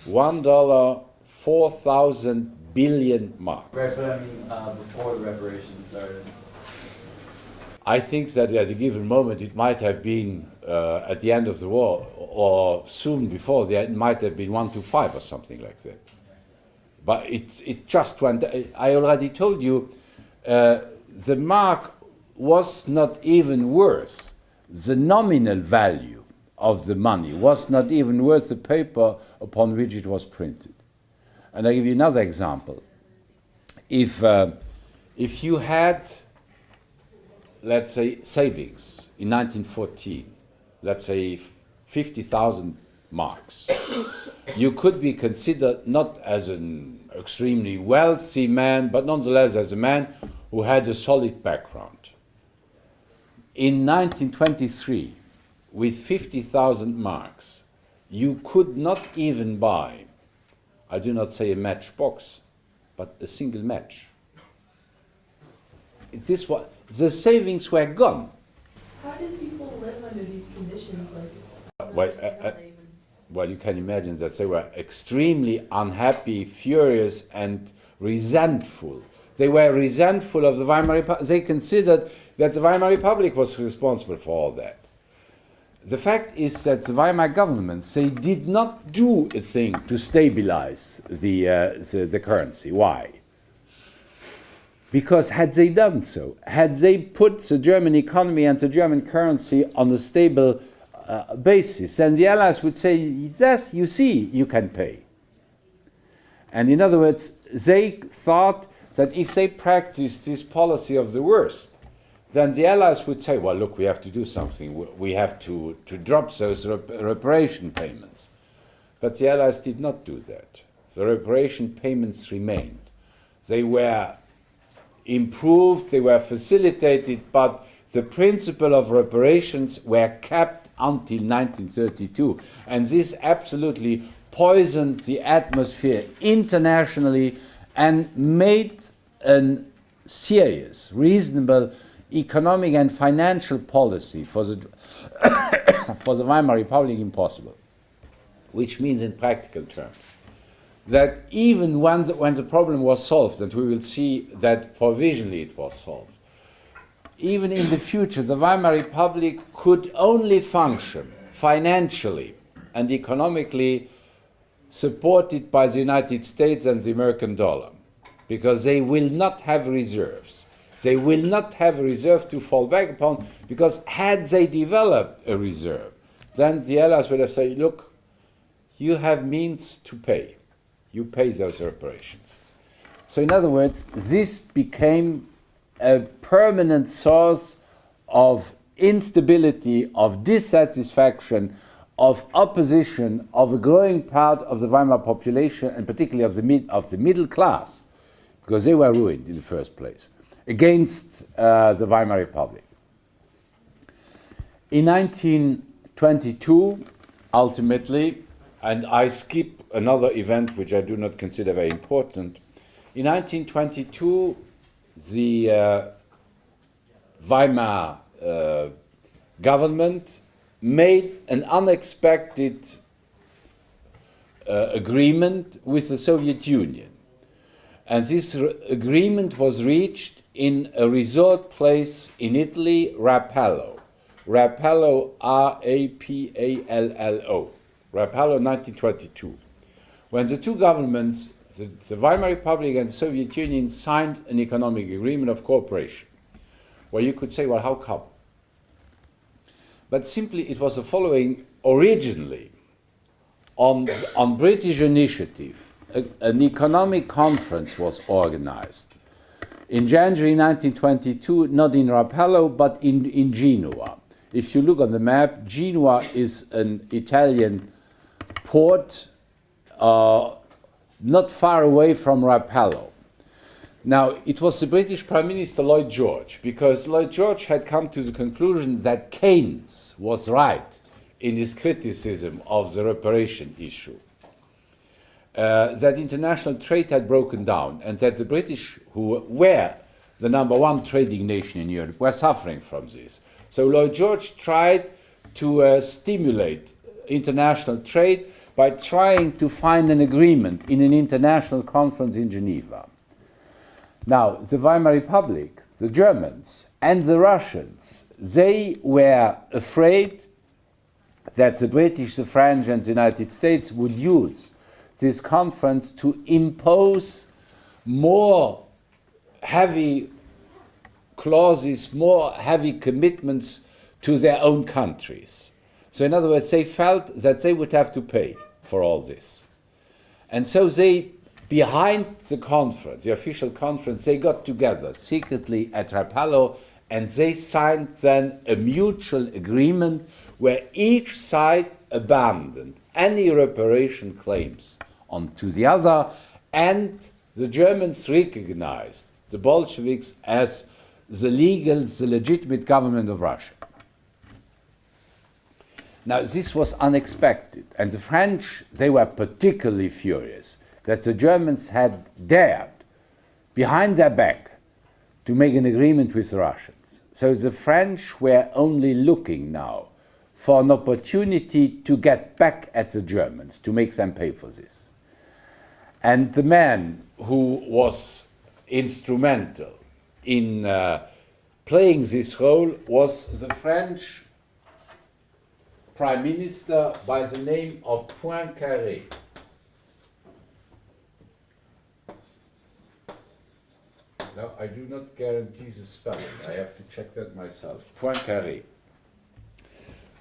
$1, 4,000 billion marks. Right, but I mean, before the reparations started. I think that at a given moment it might have been at the end of the war, or soon before, it might have been 1 to 5 or something like that. But it just went. I already told you, the mark was not even worth the nominal value of the money, was not even worth the paper upon which it was printed. And I give you another example. If you had, let's say, savings in 1914, let's say 50,000 marks, you could be considered not as an extremely wealthy man, but nonetheless as a man who had a solid background. In 1923, with 50,000 marks, you could not even buy, I do not say a matchbox, but a single match. The savings were gone. How did people live under these conditions? Well, you can imagine that they were extremely unhappy, furious, and resentful. They were resentful of the Weimar Republic. They considered that the Weimar Republic was responsible for all that. The fact is that the Weimar government, they did not do a thing to stabilize the currency. Why? Because had they done so, had they put the German economy and the German currency on a stable basis, then the Allies would say, yes, you see, you can pay. And in other words, they thought that if they practiced this policy of the worst, then the Allies would say, well, look, we have to do something. We have to drop those reparation payments. But the Allies did not do that. The reparation payments remained. They were improved, they were facilitated, but the principle of reparations were kept until 1932. And this absolutely poisoned the atmosphere internationally and made a serious, reasonable economic and financial policy for the for the Weimar Republic impossible. Which means in practical terms that even when the problem was solved, and we will see that provisionally it was solved, even in the future the Weimar Republic could only function financially and economically supported by the United States and the American dollar, because they will not have reserves. They will not have a reserve to fall back upon, because had they developed a reserve, then the Allies would have said, look, you have means to pay. You pay those reparations. So in other words, this became a permanent source of instability, of dissatisfaction, of opposition of a growing part of the Weimar population, and particularly of the middle class, because they were ruined in the first place, against the Weimar Republic. In 1922, ultimately, and I skip another event which I do not consider very important, in 1922, the Weimar government made an unexpected agreement with the Soviet Union. And this agreement was reached in a resort place in Italy, Rapallo. Rapallo, R-A-P-A-L-L-O. Rapallo, 1922. When the two governments, the Weimar Republic and the Soviet Union, signed an economic agreement of cooperation. Well, you could say, well, how come? But simply it was the following: originally, on British initiative, an economic conference was organized in January 1922, not in Rapallo, but in Genoa. If you look on the map, Genoa is an Italian port not far away from Rapallo. Now, it was the British Prime Minister Lloyd George, because Lloyd George had come to the conclusion that Keynes was right in his criticism of the reparation issue. That international trade had broken down, and that the British, who were the number one trading nation in Europe, were suffering from this. So Lloyd George tried to stimulate international trade by trying to find an agreement in an international conference in Geneva. Now, the Weimar Republic, the Germans, and the Russians, they were afraid that the British, the French, and the United States would use this conference to impose more heavy clauses, more heavy commitments to their own countries. So in other words, they felt that they would have to pay for all this. And so they, behind the conference, the official conference, they got together secretly at Rapallo, and they signed then a mutual agreement where each side abandoned any reparation claims onto the other, and the Germans recognized the Bolsheviks as the legitimate government of Russia. Now, this was unexpected, and the French, they were particularly furious that the Germans had dared, behind their back, to make an agreement with the Russians. So the French were only looking now for an opportunity to get back at the Germans, to make them pay for this. And the man who was instrumental in playing this role was the French Prime Minister by the name of Poincaré. No, I do not guarantee the spelling. I have to check that myself. Poincaré.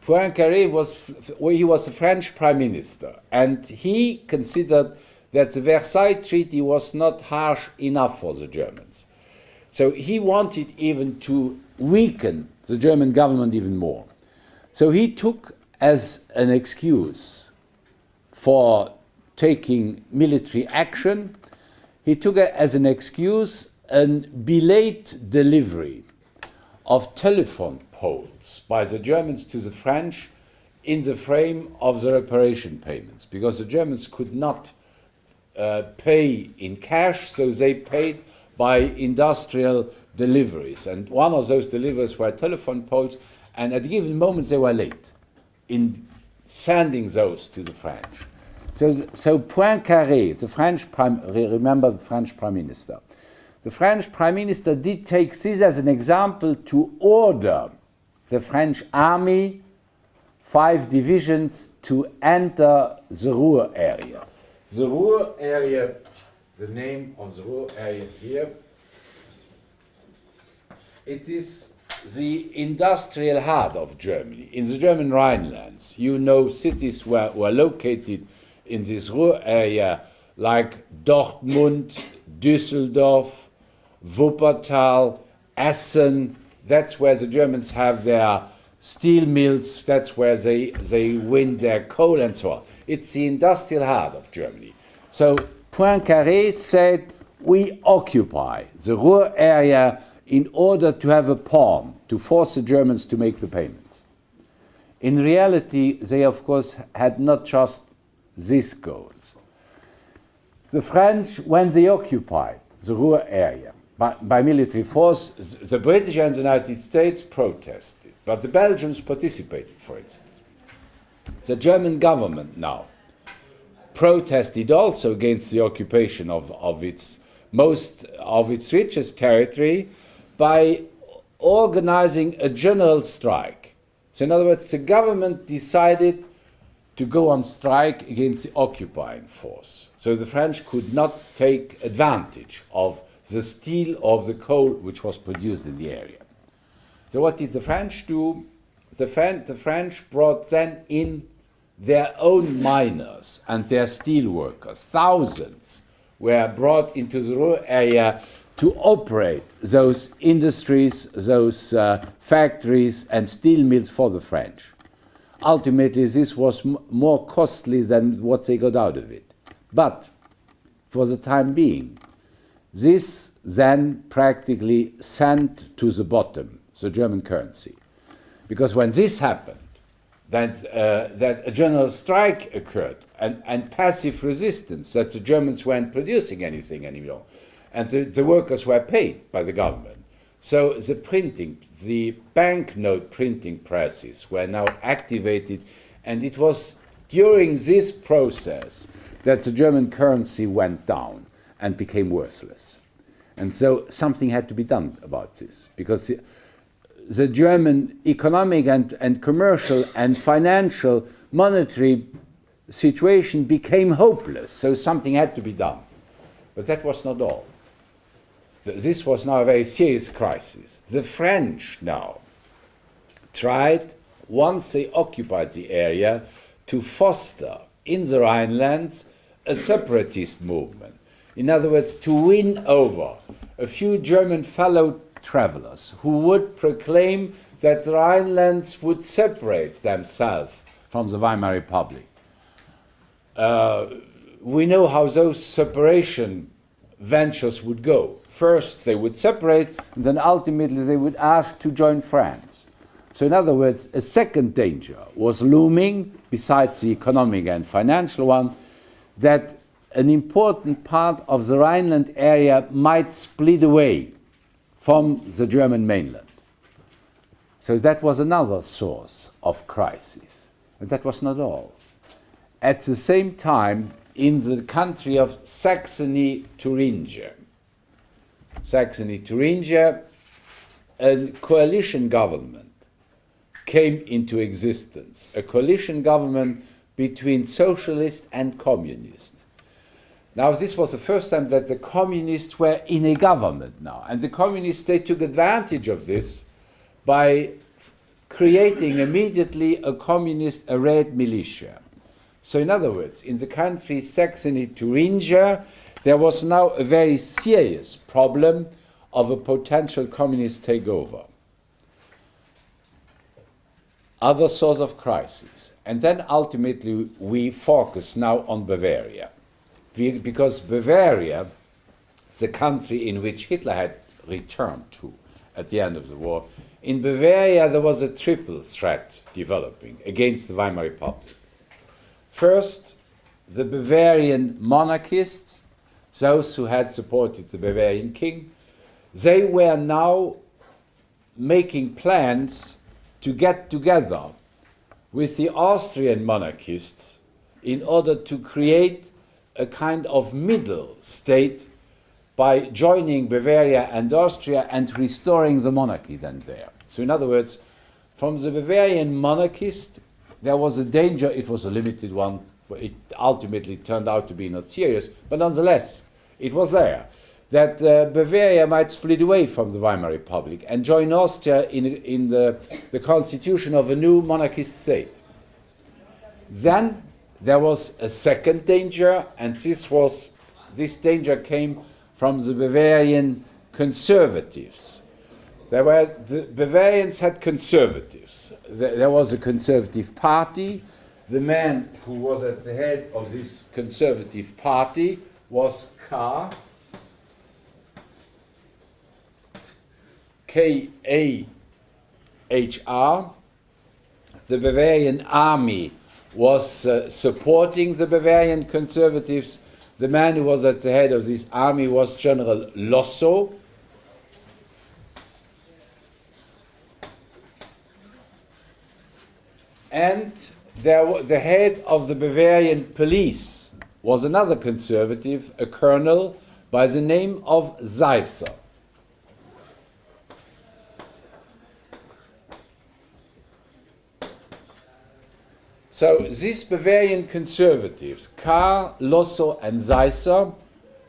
Poincaré was a French prime minister, and he considered that the Versailles Treaty was not harsh enough for the Germans. So he wanted even to weaken the German government even more. So he took as an excuse for taking military action, he took as an excuse a belated delivery of telephone poles by the Germans to the French in the frame of the reparation payments, because the Germans could not pay in cash, so they paid by industrial deliveries. And one of those deliveries were telephone poles, and at a given moment they were late in sending those to the French. So Poincaré, the French remember the French Prime Minister. The French Prime Minister did take this as an example to order the French army, 5 divisions, to enter the Ruhr area. The Ruhr area, the name of the Ruhr area here, it is the industrial heart of Germany. In the German Rhinelands, you know cities were located in this Ruhr area like Dortmund, Düsseldorf, Wuppertal, Essen. That's where the Germans have their steel mills, that's where they win their coal and so on. It's the industrial heart of Germany. So Poincaré said, we occupy the Ruhr area in order to have a pawn to force the Germans to make the payments. In reality, they of course had not just these goals. The French, when they occupied the Ruhr area by military force, the British and the United States protested, but the Belgians participated, for instance. The German government now protested also against the occupation of its richest territory by organizing a general strike. So in other words, the government decided to go on strike against the occupying force. So the French could not take advantage of the steel of the coal which was produced in the area. So what did the French do? The French brought then in their own miners and their steel workers. Thousands were brought into the Ruhr area to operate those industries, those factories and steel mills for the French. Ultimately, this was more costly than what they got out of it. But for the time being, this then practically sent to the bottom the German currency. Because when this happened, that a general strike occurred and passive resistance, that the Germans weren't producing anything anymore, and the workers were paid by the government. So the banknote printing presses were now activated, and it was during this process that the German currency went down and became worthless. And so something had to be done about this, because the German economic and commercial and financial monetary situation became hopeless, so something had to be done. But that was not all. This was now a very serious crisis. The French now tried, once they occupied the area, to foster in the Rhinelands a separatist movement. In other words, to win over a few German fellow travelers who would proclaim that the Rhinelands would separate themselves from the Weimar Republic. We know how those separation ventures would go. First, they would separate, and then ultimately they would ask to join France. So in other words, a second danger was looming, besides the economic and financial one, that an important part of the Rhineland area might split away from the German mainland. So that was another source of crisis. And that was not all. At the same time, in the country of Saxony-Thuringia, Saxony-Thuringia, a coalition government came into existence, a coalition government between socialists and communists. Now, this was the first time that the communists were in a government now, and the communists, they took advantage of this by creating immediately a communist red militia. So in other words, in the country Saxony-Thuringia, there was now a very serious problem of a potential communist takeover. Other source of crisis. And then ultimately we focus now on Bavaria. Because Bavaria, the country in which Hitler had returned to at the end of the war, in Bavaria there was a triple threat developing against the Weimar Republic. First, the Bavarian monarchists, those who had supported the Bavarian king, they were now making plans to get together with the Austrian monarchists in order to create a kind of middle state by joining Bavaria and Austria and restoring the monarchy then there. So in other words, from the Bavarian monarchist, there was a danger. It was a limited one. It ultimately turned out to be not serious, but nonetheless, it was there, that Bavaria might split away from the Weimar Republic and join Austria in the constitution of a new monarchist state. Then there was a second danger, and this danger came from the Bavarian conservatives. The Bavarians had conservatives. There was a conservative party. The man who was at the head of this conservative party was K-A-H-R. The Bavarian army was supporting the Bavarian conservatives. The man who was at the head of this army was General Losso. And the head of the Bavarian police was another conservative, a colonel by the name of Seisser. So these Bavarian conservatives, Karl, Losso and Seisser,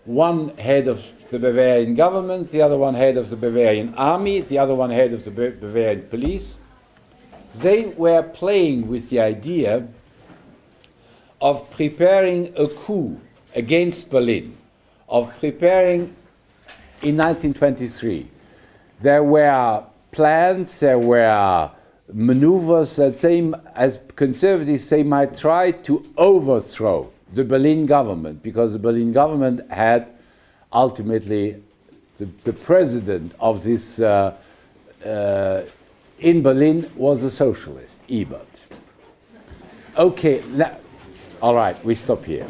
one head of the Bavarian government, the other one head of the Bavarian army, the other one head of the Bavarian police, they were playing with the idea of preparing a coup against Berlin, of preparing in 1923. There were plans, there were maneuvers that they, as conservatives, they might try to overthrow the Berlin government, because the Berlin government had ultimately the president of this in Berlin was a socialist, Ebert. Okay, all right, we stop here.